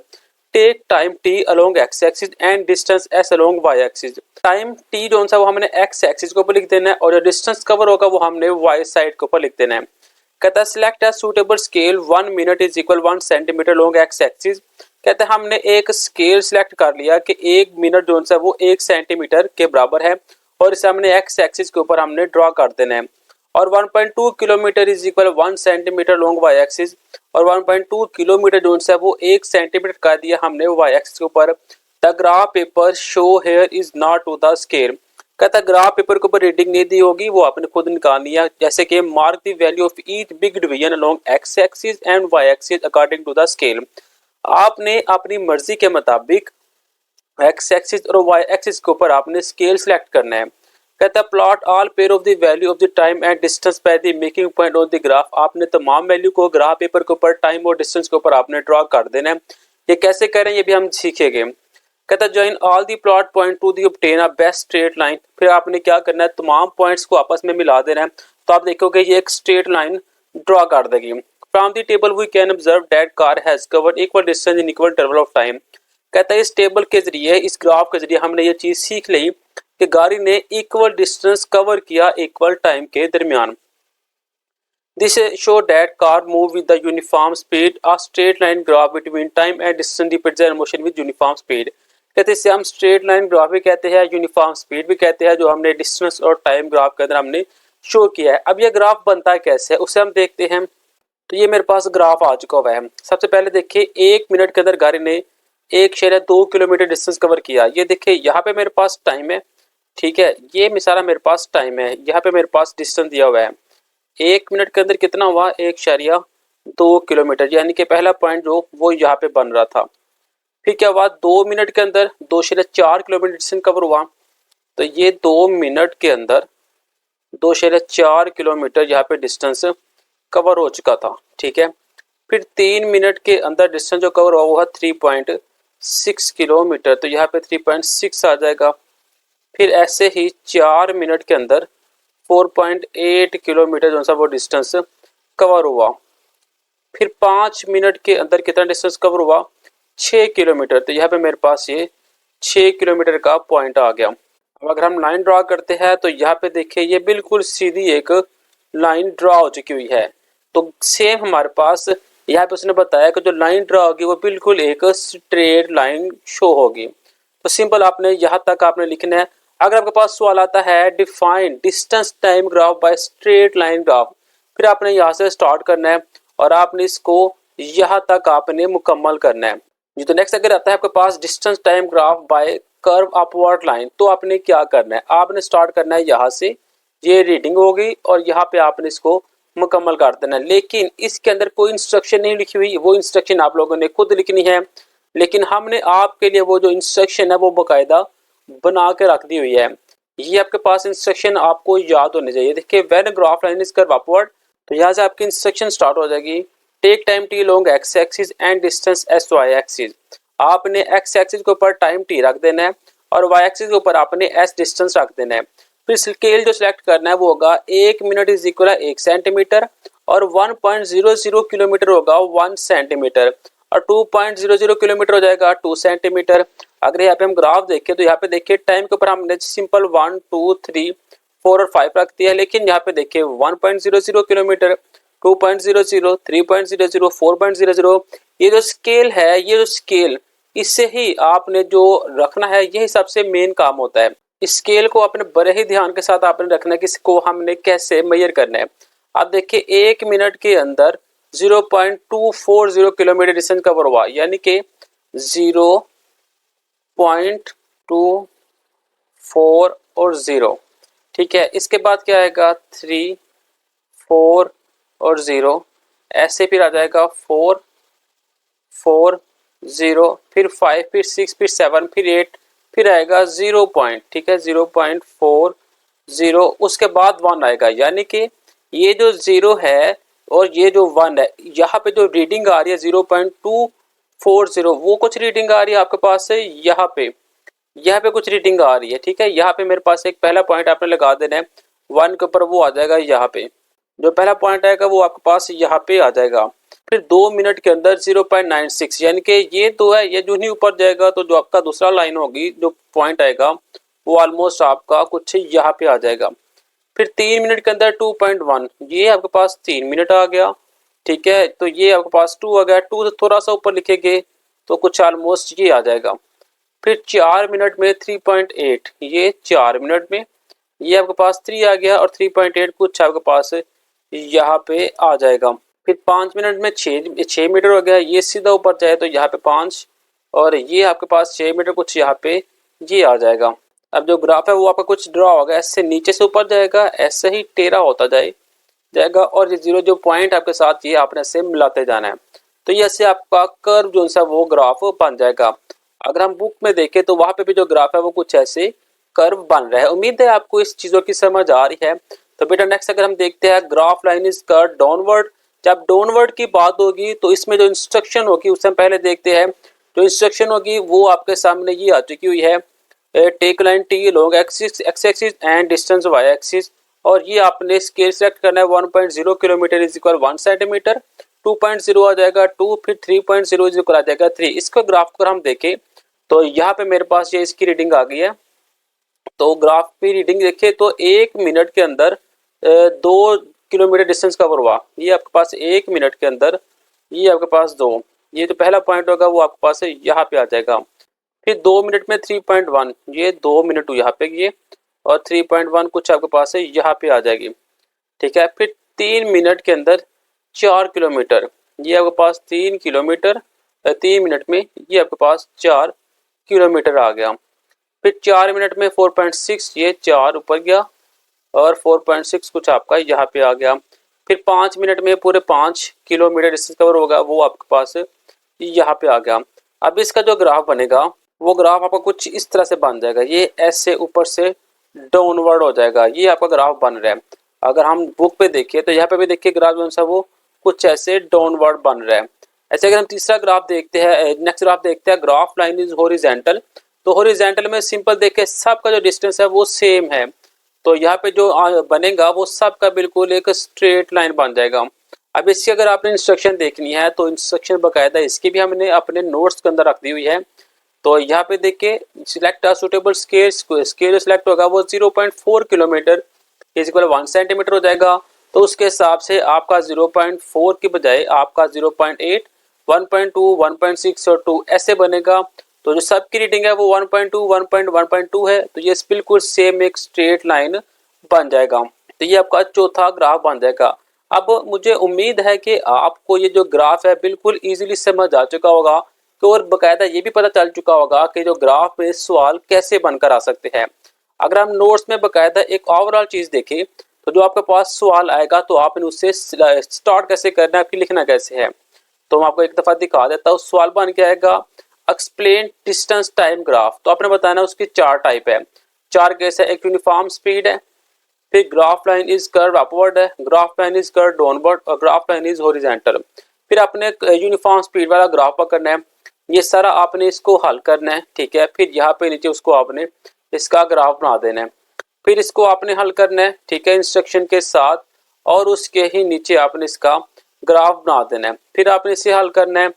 Take time T along x axis and distance S along Y axis. Time T जो सा वो हमने एक्स एक्सिस के ऊपर लिख देना है, और जो डिस्टेंस कवर होगा वो हमने वाई साइड के ऊपर लिख देना है। कहता है select a suitable scale 1 minute is equal 1 centimetre long X axis. कहते हैं हमने एक स्केल सिलेक्ट कर लिया कि 1 मिनट जो है वो 1 सेंटीमीटर के बराबर है, और इसे हमने एक्स एक्सिस के ऊपर हमने ड्रॉ कर देना है। और 1.2 kilometre is equal 1 centimetre long Y axis, और 1.2 किलोमीटर जो है वो 1 सेंटीमीटर कर दिया हमने वाई एक्सिस के ऊपर। The graph paper show here is not to the scale. कहता ग्राफ पेपर के ऊपर रीडिंग नहीं दी होगी, वो आपने खुद निकालनी है। जैसे कि mark the value of each big division along x axis and Y axis according to the scale. आपने अपनी मर्जी के मुताबिक एक्स एक्सिस और वाई एक्सिस के ऊपर आपने स्केल सिलेक्ट करना है। कहता है plot all pair of the value of the time and distance by the making point on the graph. आपने तमाम वैल्यू को ग्राफ पेपर के ऊपर टाइम और डिस्टेंस के ऊपर आपने ड्रॉ कर देना है। ये कैसे करें ये भी हम सीखेंगे। कहता है join all the plot point to the obtain a best straight line. फिर आपने क्या करना है, तमाम पॉइंट्स को आपस में मिला देना है, तो आप देखोगे ये एक स्ट्रेट लाइन ड्रॉ कर देगी। From the table we can observe that car has covered equal distance in equal interval of time. कहता है इस टेबल के जरिए, इस ग्राफ के जरिए हमने ये चीज सीख ली कि गाड़ी ने इक्वल डिस्टेंस कवर किया इक्वल टाइम के दरमियान। This show that car move with the uniform speed, a straight line graph between time and distance represent motion with uniform speed. कहते हैं इसे हम स्ट्रेट लाइन ग्राफ भी कहते हैं, यूनिफॉर्म स्पीड भी कहते हैं, जो हमने डिस्टेंस और टाइम ग्राफ के अंदर हमने शो किया है। अब ये ग्राफ बनता है कैसे है उसे हम देखते हैं। तो ये मेरे पास ग्राफ आ चुका हुआ है। सबसे पहले देखिए 1 मिनट के अंदर गाड़ी ने 1.2 किलोमीटर डिस्टेंस कवर किया। ये देखिए यहाँ पे मेरे पास टाइम है, ठीक है, ये सारा मेरे पास टाइम है, यहाँ पे मेरे पास डिस्टेंस दिया हुआ है। 1 मिनट के अंदर कितना हुआ, 1.2 किलोमीटर, यानी कि पहला पॉइंट जो वो यहाँ पे बन रहा था। फिर क्या हुआ, 2 मिनट के अंदर 2.4 किलोमीटर डिस्टेंस कवर हुआ। तो ये 2 मिनट के अंदर 2.4 किलोमीटर यहाँ पे डिस्टेंस कवर हो चुका था, ठीक है। फिर 3 मिनट के अंदर डिस्टेंस जो कवर हुआ वो है 3.6 किलोमीटर, तो यहाँ पे 3.6 आ जाएगा। फिर ऐसे ही 4 मिनट के अंदर 4.8 किलोमीटर जो सा वो डिस्टेंस कवर हुआ। फिर 5 मिनट के अंदर कितना डिस्टेंस कवर हुआ, 6 किलोमीटर, तो यहाँ पे मेरे पास ये 6 किलोमीटर का पॉइंट आ गया। अब अगर हम लाइन ड्रा करते हैं तो यहाँ पे देखिए ये बिल्कुल सीधी एक लाइन ड्रा हो चुकी हुई है। तो सेम हमारे पास यहाँ पे उसने बताया कि जो लाइन ड्रा होगी वो बिल्कुल एक स्ट्रेट लाइन शो होगी। तो सिंपल आपने यहाँ तक आपने लिखना है। अगर आपके पास सवाल आता है define distance time graph by straight line graph, फिर आपने यहाँ से स्टार्ट करना है और आपने इसको यहाँ तक आपने मुकम्मल करना है। तो नेक्स्ट अगर आता है आपके पास distance time graph by curve upward line, तो आपने क्या करना है, आपने स्टार्ट करना है यहाँ से, ये रीडिंग होगी और यहाँ पे आपने इसको मुकम्मल कर देना है। लेकिन इसके अंदर कोई इंस्ट्रक्शन नहीं लिखी हुई, वो इंस्ट्रक्शन आप लोगों ने खुद लिखनी है। लेकिन हमने आपके लिए वो जो इंस्ट्रक्शन है वो बाकायदा बना के रख दी हुई है। ये आपके पास इंस्ट्रक्शन आपको याद होने चाहिए। देखिए when graph line is curve upward, तो यहाँ से आपकी इंस्ट्रक्शन स्टार्ट हो जाएगी। Take time T long X axis and distance S Y axis. आपने एक्स एक्सिस के ऊपर टाइम टी रख देना है और वाई एक्सिस के ऊपर आपने एस डिस्टेंस रख देना है। फिर स्केल जो सिलेक्ट करना है वो होगा 1 मिनट इज इक्वल 1 सेंटीमीटर और 1.00 किलोमीटर होगा 1 सेंटीमीटर और 2.00 किलोमीटर हो जाएगा 2 सेंटीमीटर। अगर यहाँ पे हम ग्राफ देखें तो यहाँ पे देखिए टाइम के ऊपर हमने सिंपल 1, 2, 3, 4 और 5 रख दिया है। लेकिन यहाँ पे देखिए 1.00 किलोमीटर, 2.00, 3.00, 4.00, ये जो स्केल है, ये जो स्केल इससे ही आपने जो रखना है, यही सबसे मेन काम होता है। स्केल को अपने बड़े ही ध्यान के साथ आपने रखना है कि इसको हमने कैसे मेजर करना है। आप देखिए 1 मिनट के अंदर 0.240 किलोमीटर डिस्टेंस कवर हुआ, यानी कि 0.24 और 0, ठीक है। इसके बाद क्या आएगा 3, 4 और 0, ऐसे फिर आ जाएगा 4, 4, 0, फिर 5, फिर 6, फिर 7, फिर 8, फिर आएगा 0 पॉइंट, ठीक है, 0.40, उसके बाद 1 आएगा। यानी कि ये जो 0 है और ये जो 1 है, यहाँ पे जो रीडिंग आ रही है 0.240, वो कुछ रीडिंग आ रही है आपके पास से यहाँ पे कुछ रीडिंग आ रही है, ठीक है। यहाँ पे मेरे पास एक पहला पॉइंट आपने लगा देना है 1 के ऊपर, वो आ जाएगा यहाँ पे। जो पहला पॉइंट आएगा वो आपके पास यहाँ पे आ जाएगा। फिर 2 मिनट के अंदर 0.96, यानी कि ये तो है, ये जो नहीं ऊपर जाएगा तो जो आपका दूसरा लाइन होगी, जो पॉइंट आएगा वो ऑलमोस्ट आपका कुछ यहाँ पे आ जाएगा। फिर 3 मिनट के अंदर 2.1, ये आपके पास 3 मिनट आ गया, ठीक है। तो ये आपके पास 2 आ गया, 2 से थोड़ा सा ऊपर लिखेंगे तो कुछ ऑलमोस्ट ये आ जाएगा। फिर 4 मिनट में 3.8, ये 4 मिनट में ये आपके पास 3 आ गया और 3.8 कुछ आपके पास यहाँ पे आ जाएगा। फिर 5 मिनट में 6 मीटर हो गया, ये सीधा ऊपर जाए तो यहाँ पे 5 और ये आपके पास 6 मीटर कुछ यहाँ पे ये आ जाएगा। अब जो ग्राफ है वो आपका कुछ ड्रा होगा, ऐसे नीचे से ऊपर जाएगा, ऐसे ही टेढ़ा होता जाएगा और ये 0 जो पॉइंट आपके साथ ये आपने ऐसे मिलाते जाना है। तो ये ऐसे आपका कर्व जो सा वो ग्राफ बन जाएगा। अगर हम बुक में देखें तो वहाँ पे भी जो ग्राफ है वो कुछ ऐसे कर्व बन रहा है। उम्मीद है आपको इस चीज़ों की समझ आ रही है। तो बेटा नेक्स्ट अगर हम देखते हैं graph line is curve downward. जब डाउनवर्ड की बात होगी तो इसमें जो इंस्ट्रक्शन होगी उससे हम पहले देखते हैं। जो इंस्ट्रक्शन होगी वो आपके सामने ये आ चुकी हुई है, take line T long axis x axis and distance Y axis, और ये आपने स्केल सेलेक्ट करना है 1.0 किलोमीटर इज इक्वल 1 सेंटीमीटर, 2.0 आ जाएगा 2, फिर 3.0 इज इक्वल आ जाएगा 3। इसका ग्राफ को हम देखें तो यहाँ पे मेरे पास ये इसकी रीडिंग आ गई है। तो ग्राफ की रीडिंग देखिए तो 1 मिनट के अंदर 2 किलोमीटर डिस्टेंस कवर हुआ, ये आपके पास 1 मिनट के अंदर, ये आपके पास 2, ये जो पहला पॉइंट होगा वो आपके पास यहाँ पे आ जाएगा। फिर 2 मिनट में 3.1, ये 2 मिनट हुई यहाँ पे ये, और 3.1 कुछ आपके पास है यहाँ पे आ जाएगी, ठीक है। फिर 3 मिनट के अंदर 4 किलोमीटर, ये आपके पास 3 किलोमीटर, 3 मिनट में ये आपके पास 4 किलोमीटर आ गया। फिर 4 मिनट में 4.6, ये 4 ऊपर गया, और 4.6 कुछ आपका यहाँ पे आ गया। फिर 5 मिनट में पूरे 5 किलोमीटर डिस्टेंस कवर होगा, वो आपके पास यहाँ पे आ गया। अब इसका जो ग्राफ बनेगा वो ग्राफ आपका कुछ इस तरह से बन जाएगा, ये ऐसे ऊपर से डाउनवर्ड हो जाएगा, ये आपका ग्राफ बन रहा है। अगर हम बुक पे देखिए तो यहाँ पे भी देखिए ग्राफ जो सा वो कुछ ऐसे डाउनवर्ड बन रहा है। ऐसे अगर हम तीसरा ग्राफ देखते हैं, नेक्स्ट ग्राफ देखते हैं, ग्राफ लाइन इज हॉरिजॉन्टल। तो हॉरिजॉन्टल में सिंपल देखिए सबका जो डिस्टेंस है वो सेम है, तो यहाँ पे जो बनेगा वो सबका बिल्कुल एक स्ट्रेट लाइन बन जाएगा। अब इसकी अगर आपने इंस्ट्रक्शन देखनी है तो इंस्ट्रक्शन बकायदा इसकी भी हमने अपने नोट्स के अंदर रख दी हुई है। तो यहाँ पे देखिए select a suitable scale, scale select होगा वो 0.4 किलोमीटर इज इक्वल 1 सेंटीमीटर हो जाएगा। तो उसके हिसाब से आपका 0.4 की बजाय आपका 0.8, 1.2, 1.6 और 2 ऐसे बनेगा। तो जो सबकी रीडिंग है वो 1.2, 1.2 है, तो ये बिल्कुल सेम एक स्ट्रेट लाइन बन जाएगा। तो ये आपका चौथा ग्राफ बन जाएगा। अब मुझे उम्मीद है कि आपको ये जो ग्राफ है बिल्कुल इजीली समझ आ चुका होगा, और बकायदा ये भी पता चल चुका होगा कि जो ग्राफ में सवाल कैसे बनकर आ सकते हैं। अगर हम नोट्स में बकायदा एक ओवरऑल चीज देखें तो जो आपके पास सवाल आएगा तो आपने उससे स्टार्ट कैसे करना है, फिर लिखना कैसे है। तो मैं आपको एक दफा दिखा देता हूँ। सवाल बन के आएगा एक्सप्लेन डिस्टेंस टाइम ग्राफ, तो आपने बताना उसकी 4 टाइप है, 4 केस है। एक यूनिफॉर्म स्पीड है, फिर graph line is curve upward है, graph line is curve downward, और ग्राफ लाइन इज हॉरिजॉन्टल। फिर आपने यूनिफॉर्म स्पीड वाला ग्राफ पकड़ना है, ये सारा आपने इसको हल करना है, ठीक है। फिर यहाँ पे नीचे उसको आपने इसका ग्राफ बना देना है, फिर इसको आपने हल करना है, ठीक है, इंस्ट्रक्शन के साथ, और उसके ही नीचे आपने इसका ग्राफ बना देना है। फिर आपने इसे हल करना है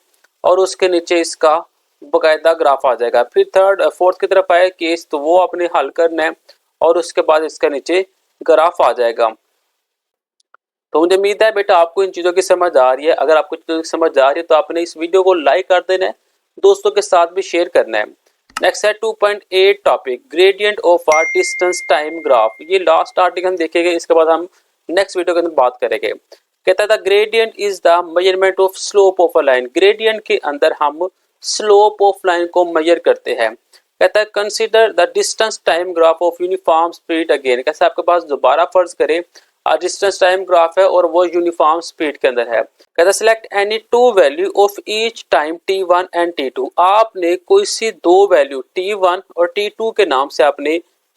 और उसके नीचे इसका बकायदा ग्राफ आ जाएगा। फिर फोर्थ की तरफ आए केस, तो वो आपने हल करना है और उसके बाद इसका नीचे ग्राफ आ जाएगा। तो मुझे उम्मीद है बेटा आपको इन चीज़ों की समझ आ रही है। अगर आपको चीज़ों की समझ आ रही है तो आपने इस वीडियो को लाइक कर देना है, दोस्तों के साथ भी शेयर करना है। नेक्स्ट है 2.8 topic gradient of a distance time graph. ये लास्ट आर्टिकल हम देखेंगे, इसके बाद हम नेक्स्ट वीडियो के अंदर बात करेंगे। कहता है the gradient is the measurement of slope of a line. Gradient के अंदर हम स्लोप ऑफ लाइन को मेजर करते हैं। कहता है consider the distance time graph of uniform speed again. कैसे आपके पास दोबारा फर्ज करें डिस्टेंस टाइम ग्राफ है और वो यूनिफॉर्म स्पीड के अंदर है। कहता है select any 2 value of each time t1 and t2। आपने कोई सी 2 वैल्यू t1 और t2 के नाम से आपने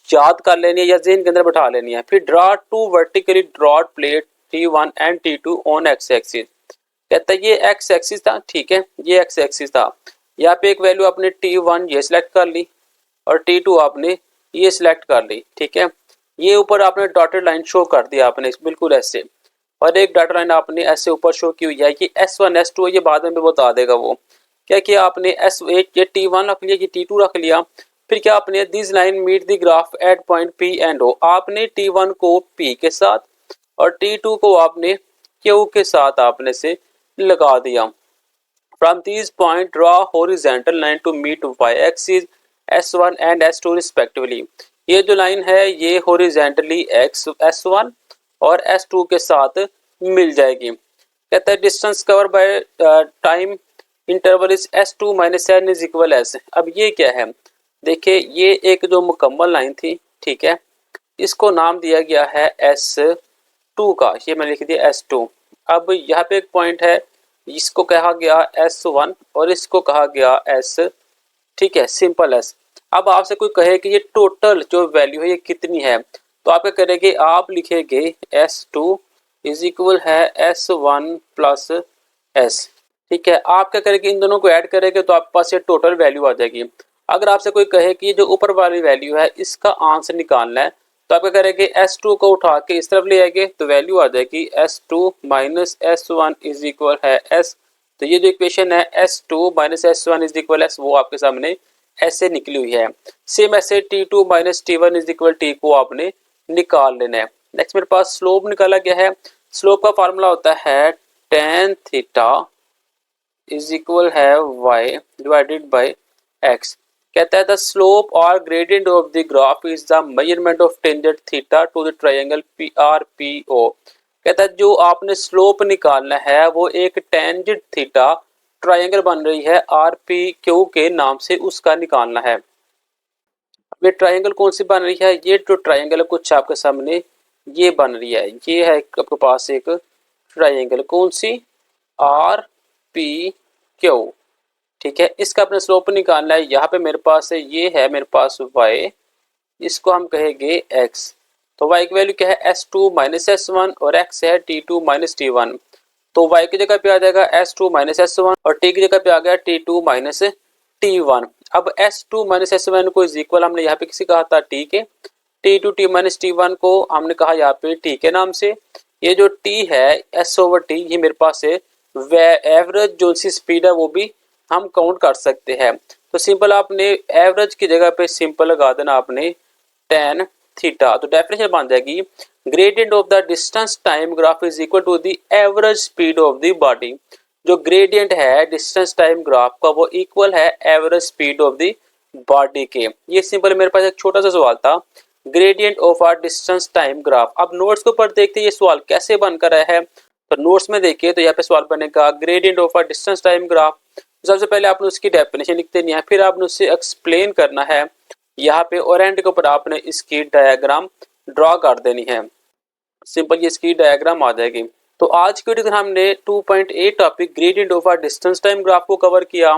याद कर लेनी है या ज़हन के अंदर बैठा लेनी है। फिर draw 2 vertically drawed plate t1 and t2 on x axis. कहता है ये एक्स एक्सिस था, ठीक है, ये एक्स एक्सिस था। यहाँ पे एक वैल्यू आपने t1 ये सिलेक्ट कर ली और t2 आपने ये सिलेक्ट कर ली, ठीक है। ये ऊपर आपने डॉटेड लाइन शो कर दिया आपने बिल्कुल ऐसे, और एक डॉटेड लाइन आपने ऐसे ऊपर शो की हुई है कि S1 S2 ये बाद में भी बता देगा वो। क्या किया आपने S1 ये T1 रख लिया, ये T2 रख लिया। फिर क्या आपने this line meet the graph at point P and O। आपने T1 को P के साथ और T2 को आपने Q के साथ आपने से लगा दिया। From these point draw horizontal line to meet y axis S1 and S2 respectively। ये जो लाइन है ये हॉरिजॉन्टली S1 और S2 के साथ मिल जाएगी। कहता है distance cover by time interval is S2 minus n is equal S। अब ये क्या है, देखिए ये एक जो मुकम्मल लाइन थी, ठीक है, इसको नाम दिया गया है S2 का, ये मैंने लिख दिया S2। अब यहाँ पे एक पॉइंट है, इसको कहा गया S1 और इसको कहा गया S, ठीक है, सिंपल S। अब आपसे कोई कहे कि ये टोटल जो वैल्यू है ये कितनी है, तो आप क्या करेंगे, आप लिखेंगे S2 इज इक्वल है S1 प्लस S, ठीक है। आप क्या करेंगे, इन दोनों को ऐड करेंगे तो आपके पास ये टोटल वैल्यू आ जाएगी। अगर आपसे कोई कहे कि ये जो ऊपर वाली वैल्यू है इसका आंसर निकालना है, तो आप क्या करेंगे, S2 को उठा के इस तरफ ले आएंगे तो वैल्यू आ जाएगी S2 minus S1 is equal है S। तो ये जो इक्वेशन है S2 minus S1 is equal S, वो आपके सामने ऐसे निकली हुई है। सेम ऐसे T2 minus T1 is equal T को आपने निकाल लेना है। नेक्स्ट मेरे पास स्लोप निकाला गया है। स्लोप का फार्मूला होता है tan थीटा इज इक्वल है y डिवाइडेड बाय x। कहता है द स्लोप और gradient of the graph is the measurement of tangent theta to the triangle P R P O. कहता है जो आपने स्लोप निकालना है वो एक टेंजेंट थीटा ट्रायंगल बन रही है आर पी क्यू के नाम से, उसका निकालना है। ये ट्रायंगल कौन सी बन रही है, ये जो ट्रायंगल है कुछ आपके सामने ये बन रही है, ये है आपके पास एक ट्रायंगल, कौन सी, आर पी क्यू। ठीक है, इसका अपने स्लोप निकालना है। यहाँ पे मेरे पास है, ये है मेरे पास y, इसको हम कहेंगे x। तो y की वैल्यू क्या है, s2 माइनस s1 और x है t2 माइनस t1। तो y की जगह पे आ जाएगा s2 माइनस s1 और t की जगह पे आ गया t2 माइनस t1। अब s2 माइनस s1 को इज इक्वल हमने यहाँ पे किसी कहा था t के, t2 t माइनस t1 को हमने कहा यहाँ पे t के नाम से। ये जो t है s ओवर t, ये मेरे पास है एवरेज जो सी स्पीड है वो भी हम काउंट कर सकते हैं। तो सिंपल आपने एवरेज की जगह पे सिंपल लगा देना आपने tan थीटा। तो डेफिनेशन बन जाएगी gradient of the distance time graph is equal to the average speed of the body. जो ग्रेडियंट है डिस्टेंस टाइम ग्राफ का वो इक्वल है average speed of the body के। ये सिंपल मेरे पास एक छोटा सा सवाल था, gradient of our distance time graph. अब नोट्स के ऊपर देखते हैं ये सवाल कैसे बनकर आया है। तो नोट्स में देखिए तो यहाँ पे सवाल बनेगा gradient of our distance time graph. सबसे पहले आपने उसकी डेफिनेशन लिख देनी है, फिर आपने उससे एक्सप्लेन करना है यहाँ पे, और एंड के ऊपर आपने इसकी डायग्राम ड्रॉ कर देनी है। सिंपल ये इसकी डायग्राम आ जाएगी। तो आज की वीडियो में हमने 2.8 topic gradient of our distance time graph को कवर किया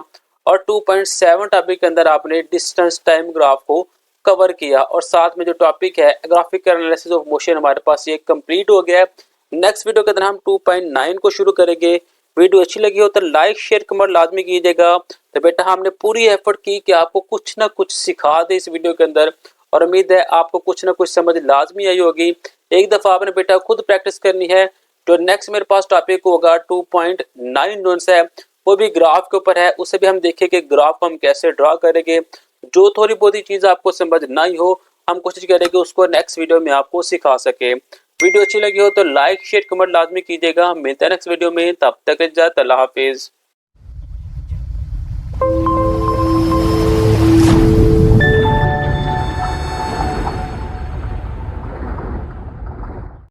और 2.7 टॉपिक के अंदर आपने डिस्टेंस टाइम ग्राफ को कवर किया, और साथ में जो टॉपिक है ग्राफिकल एनालिसिस ऑफ मोशन हमारे पास ये कंप्लीट हो गया है। नेक्स्ट वीडियो के अंदर हम 2.9 को शुरू करेंगे। वीडियो अच्छी लगी हो तो लाइक शेयर कमेंट लाजमी कीजिएगा। तो बेटा हमने पूरी एफर्ट की कि आपको कुछ ना कुछ सिखा दे इस वीडियो के अंदर, और उम्मीद है आपको कुछ ना कुछ समझ लाजमी आई होगी। एक दफ़ा आपने बेटा खुद प्रैक्टिस करनी है। जो नेक्स्ट मेरे पास टॉपिक होगा 2.9 नोट्स है, वो भी ग्राफ के ऊपर है, उसे भी हम देखेंगे ग्राफ को हम कैसे ड्रा करेंगे। जो थोड़ी बहुत ही चीज़ आपको समझ नहीं हो हम कोशिश करेंगे उसको नेक्स्ट वीडियो में आपको सिखा सके। वीडियो अच्छी लगी हो तो लाइक शेयर कमेंट लाजमी कीजिएगा। मिलते हैं नेक्स्ट वीडियो में, तब तक इजाज़त, अल्लाह हाफिज़।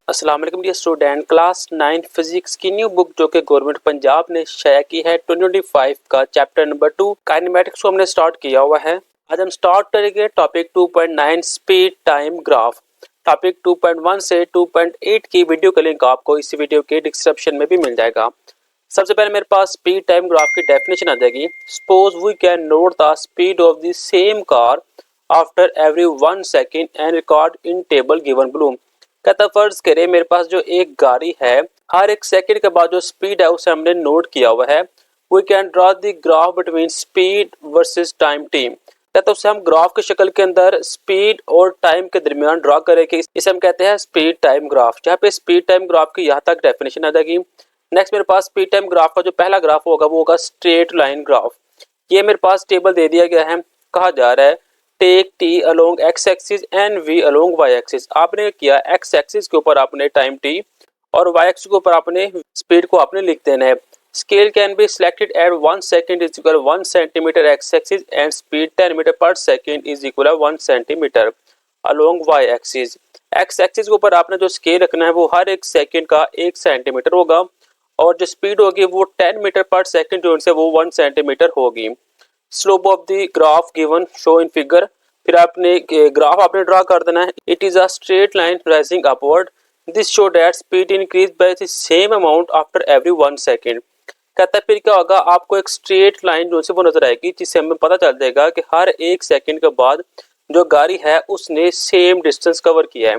अस्सलाम वालेकुम डियर स्टूडेंट, क्लास 9 फिजिक्स की न्यू बुक जो कि गवर्नमेंट पंजाब ने शाया की है 2025 का चैप्टर नंबर 2 काइनेमैटिक्स को हमने स्टार्ट किया हुआ है। आज हम स्टार्ट करेंगे topic 2.9 speed time graph. Topic 2.1 से 2.8 की वीडियो का लिंक आपको इस वीडियो के डिस्क्रिप्शन में भी मिल जाएगा। सबसे पहले मेरे पास स्पीड टाइम ग्राफ की डेफिनेशन आ जाएगी। Suppose we can note the speed of the same car after every 1 second and record in table given below. कहता फर्ज करें मेरे पास जो एक गाड़ी है, हर एक सेकंड के बाद जो स्पीड है उसे हमने नोट किया हुआ है। We can draw the graph between speed versus time T. कहता उसे हम ग्राफ की शक्ल के अंदर स्पीड और टाइम के दरमियान ड्रॉ करेंगे, इसे हम कहते हैं स्पीड टाइम ग्राफ। जहाँ पे स्पीड टाइम ग्राफ की यहाँ तक डेफिनेशन आ जाएगी। नेक्स्ट मेरे पास स्पीड टाइम ग्राफ का जो पहला ग्राफ होगा वो होगा स्ट्रेट लाइन ग्राफ। ये मेरे पास टेबल दे दिया गया है, कहा जा रहा है take t along x axis and v along Y axis. आपने किया एक्स एक्सिस के ऊपर आपने टाइम टी और वाई एक्सिस के ऊपर आपने स्पीड को आपने लिख देना है। Scale can be selected at 1 second is equal 1 centimetre x axis and speed 10 metre per second is equal 1 centimetre along Y axis. X axis के ऊपर आपने जो स्केल रखना है वो हर एक सेकंड का 1 सेंटीमीटर होगा, और जो स्पीड होगी वो 10 मीटर पर सेकंड जो उनसे वो 1 सेंटीमीटर होगी। Slope of the graph given show in figure. फिर आपने ग्राफ आपने ड्रा कर देना है। It is a straight line rising upward, this show that speed increase by the same amount after every 1 second. कहता है फिर क्या होगा, आपको एक स्ट्रेट लाइन जो से वो नजर आएगी जिससे हमें पता चल जाएगा कि हर एक सेकंड के बाद जो गाड़ी है उसने सेम डिस्टेंस कवर किया है।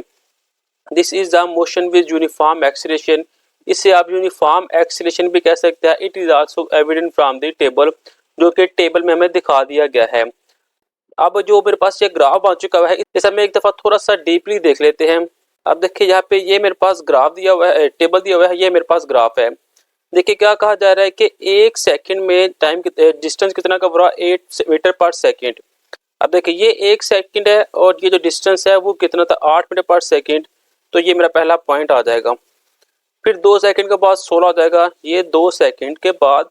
This is the motion with uniform acceleration. इसे आप यूनिफॉर्म एक्सीलरेशन भी कह सकते हैं। It is also evident from the table, जो कि टेबल में हमें दिखा दिया गया है। अब जो मेरे पास ये ग्राफ आ चुका है इसे हमें एक दफा थोड़ा सा डीपली देख लेते हैं। अब देखिए यहाँ पे ये मेरे पास ग्राफ दिया हुआ है, टेबल दिया हुआ है, ये मेरे पास ग्राफ है। देखिए क्या कहा जा रहा है कि एक सेकंड में टाइम डिस्टेंस कितना कवर हुआ, 8 मीटर पर सेकंड। अब देखिए ये 1 सेकंड है और ये जो डिस्टेंस है वो कितना था, 8 मीटर पर सेकंड। तो ये मेरा पहला पॉइंट आ जाएगा। फिर 2 सेकंड के बाद 16 हो जाएगा, ये 2 सेकंड के बाद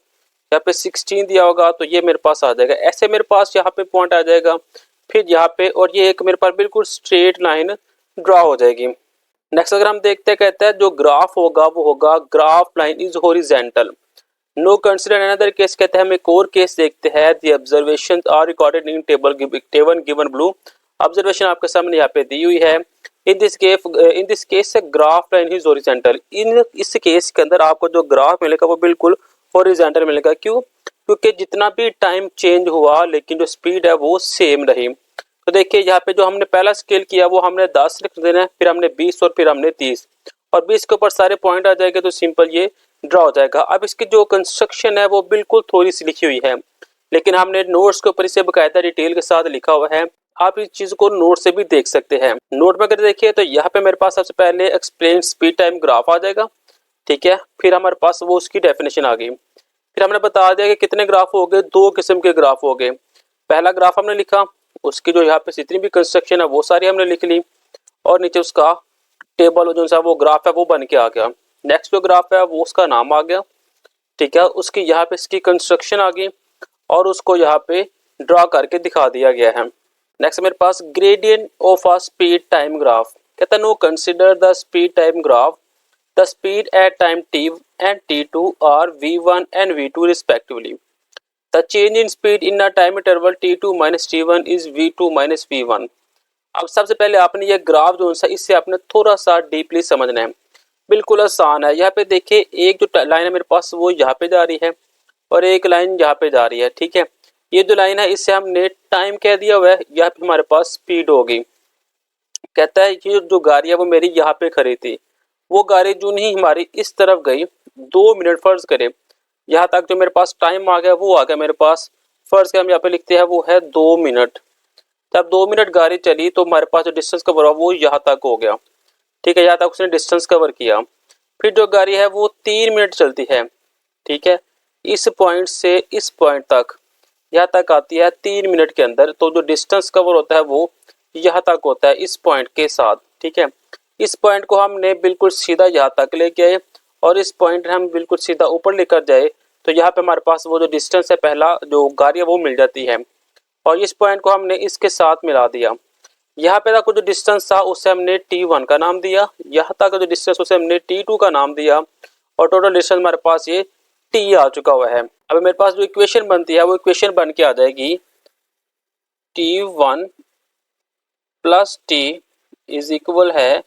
यहाँ पे 16 दिया होगा तो ये मेरे पास आ जाएगा। ऐसे मेरे पास यहाँ पे पॉइंट आ जाएगा, फिर यहाँ पे, और ये एक मेरे पास बिल्कुल स्ट्रेट लाइन ड्रॉ हो जाएगी। नेक्स्ट अगर हम देखते हैं, कहता है जो ग्राफ होगा वो होगा graph line is horizontal. No consider another case, कहते हैं हम एक और केस देखते हैं। The observation are recorded in table given below. Observation आपके सामने यहाँ पे दी हुई है। In this case graph line is horizontal. इस केस के अंदर आपको जो ग्राफ मिलेगा वो बिल्कुल हॉरिजॉन्टल मिलेगा। क्यों? क्योंकि जितना भी टाइम चेंज हुआ लेकिन जो स्पीड है वो सेम रही। तो देखिए यहाँ पे जो हमने पहला स्केल किया वो हमने 10 लिख देना है, फिर हमने 20 और फिर हमने 30, और 20 के ऊपर सारे पॉइंट आ जाएंगे तो सिंपल ये ड्रॉ हो जाएगा। अब इसकी जो कंस्ट्रक्शन है वो बिल्कुल थोड़ी सी लिखी हुई है, लेकिन हमने नोट्स के ऊपर इसे बकायदा डिटेल के साथ लिखा हुआ है। आप इस चीज को नोट से भी देख सकते हैं। नोट में अगर देखिए तो यहाँ पे मेरे पास सबसे पहले एक्सप्लेन स्पीड टाइम ग्राफ आ जाएगा, ठीक है। फिर हमारे पास वो उसकी डेफिनेशन आ गई। फिर हमने बता दिया कि कितने ग्राफ हो गए, 2 किस्म के ग्राफ हो गए। पहला ग्राफ हमने लिखा, उसकी जो यहाँ पे जितनी भी कंस्ट्रक्शन है वो सारी हमने लिख ली, और नीचे उसका टेबल जो सा वो ग्राफ है वो बन के आ गया। नेक्स्ट जो ग्राफ है वो उसका नाम आ गया, ठीक है। उसकी यहाँ पे इसकी कंस्ट्रक्शन आ गई और उसको यहाँ पे ड्रॉ करके दिखा दिया गया है। नेक्स्ट मेरे पास gradient of a speed time graph, कहता है no consider the speed time graph. The speed at time t and t2 are v1 and v2 respectively. The change in speed in a time interval t2 minus t1 is v2 minus v1. अब सबसे पहले आपने ये graph जो है इससे आपने थोड़ा सा डीपली समझना है। बिल्कुल आसान है। यहाँ पे देखिए एक जो लाइन है मेरे पास वो यहाँ पे जा रही है और एक लाइन यहाँ पे जा रही है, ठीक है। ये जो लाइन है इससे हमने टाइम कह दिया हुआ है, यहाँ पे हमारे पास स्पीड होगी। कहता है कि जो गाड़ी है वो मेरी यहाँ पे खड़ी थी, वो गाड़ी जो नहीं हमारी इस तरफ गई 2 मिनट, फर्ज करें यहाँ तक जो मेरे पास टाइम आ गया वो आ गया मेरे पास, फर्ज करें हम यहाँ पे लिखते हैं वो है 2 मिनट। तब 2 मिनट गाड़ी चली तो हमारे पास जो डिस्टेंस कवर हुआ वो यहाँ तक हो गया, ठीक है। यहाँ तक उसने डिस्टेंस कवर किया। फिर जो गाड़ी है वो 3 मिनट चलती है, ठीक है। इस पॉइंट से इस पॉइंट तक यहाँ तक आती है 3 मिनट के अंदर, तो जो डिस्टेंस कवर होता है वो यहाँ तक होता है इस पॉइंट के साथ, ठीक है। इस पॉइंट को हमने बिल्कुल सीधा यहाँ तक लेके आए और इस पॉइंट हम बिल्कुल सीधा ऊपर लेकर जाए तो यहाँ पे हमारे पास वो जो डिस्टेंस है पहला जो गाड़ी है वो मिल जाती है, और इस पॉइंट को हमने इसके साथ मिला दिया। यहाँ पे तक जो डिस्टेंस था उससे हमने t1 का नाम दिया, यहाँ तक जो डिस्टेंस उसे हमने t2 का नाम दिया, और टोटल डिस्टेंस हमारे पास ये t आ चुका हुआ है। अब मेरे पास जो इक्वेशन बनती है वो इक्वेशन बन के आ जाएगी t1 plus t is equal है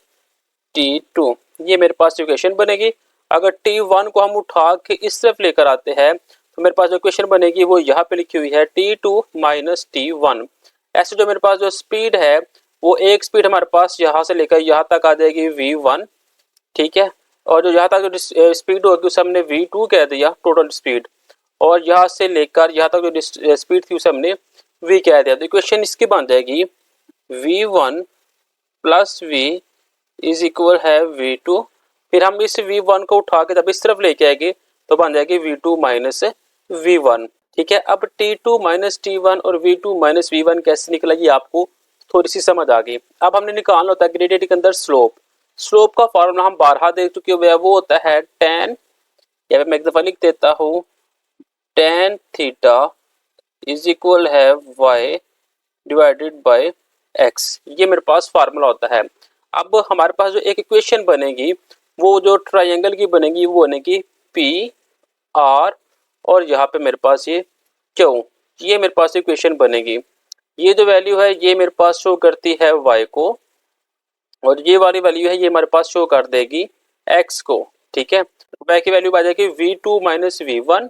t2। ये मेरे पास इक्वेशन बनेगी। अगर t1 को हम उठा के इस तरफ लेकर आते हैं तो मेरे पास जो इक्वेशन बनेगी वो यहाँ पे लिखी हुई है t2 माइनस t1। ऐसे जो मेरे पास जो स्पीड है वो एक स्पीड हमारे पास यहाँ से लेकर यहाँ तक आ जाएगी v1, ठीक है। और जो यहाँ तक जो स्पीड होगी उसे हमने v2 कह दिया टोटल स्पीड, और यहाँ से लेकर यहाँ तक जो स्पीड थी उसे हमने v कह दिया। तो इक्वेशन इसकी बन जाएगी v1 plus v is equal है v2। फिर हम इस v1 को उठा के जब इस तरफ लेके आएंगे तो बन जाएगी v2 माइनस v1, ठीक है। अब t2 माइनस t1 और v2 माइनस v1 कैसे निकला ये आपको थोड़ी सी समझ आ गई। अब हमने निकालना होता है ग्रेडियंट के अंदर स्लोप। स्लोप का फॉर्मूला हम बारहा देख चुके हुए हैं, वो होता है tan, या मैं एक दफा लिख देता हूँ, tan थीटा इज इक्वल है y डिवाइडेड बाय x। ये मेरे पास फार्मूला होता है। अब हमारे पास जो एक इक्वेशन बनेगी वो जो ट्रायंगल की बनेगी वो बनेगी पी आर, और यहाँ पे मेरे पास ये क्यू, ये मेरे पास इक्वेशन बनेगी। ये जो वैल्यू है ये मेरे पास शो करती है y को, और ये वाली वैल्यू है ये हमारे पास शो कर देगी x को, ठीक है। y की वैल्यू आ जाएगी v2 माइनस v1,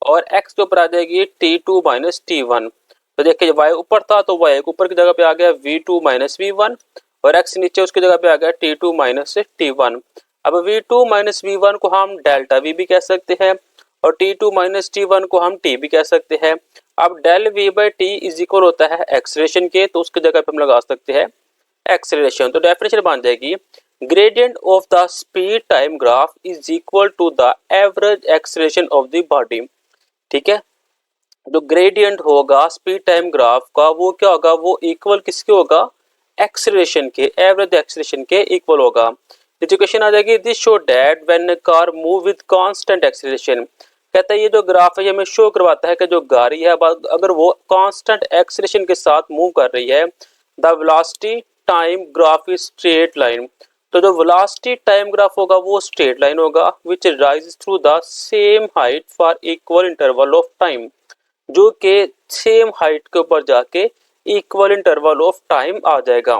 और x के ऊपर आ जाएगी t2 माइनस t1। तो देखिए y ऊपर था तो y ऊपर की जगह पे आ गया v2 माइनस v1, और x नीचे उसकी जगह पे आ गया t2 माइनस t1। अब v2 माइनस v1 को हम डेल्टा v भी कह सकते हैं, और t2 माइनस t1 को हम t भी कह सकते हैं। अब del v by T is equal होता है एक्सलेरेशन के, तो उसकी जगह पे हम लगा सकते हैं एक्सलेरेशन। तो डेफिनेशन बन जाएगी gradient of the speed time graph is equal to the average acceleration of the body, ठीक है। जो ग्रेडियंट होगा स्पीड टाइम ग्राफ का वो क्या होगा, वो इक्वल किसके होगा, एक्सलेरेशन के, एवरेज एक्सलेरेशन के इक्वल होगा। क्वेश्चन आ जाएगी this show that when car move with constant acceleration. कहता है ये जो ग्राफ है ये हमें शो करवाता है कि जो गाड़ी है अगर वो कांस्टेंट एक्सीलरेशन के साथ मूव कर रही है, the velocity time graph is straight line. तो जो वेलोसिटी टाइम ग्राफ होगा वो स्ट्रेट लाइन होगा which rise through the same height for equal interval of time, जो के सेम हाइट के ऊपर जाके इक्वल इंटरवल ऑफ टाइम आ जाएगा।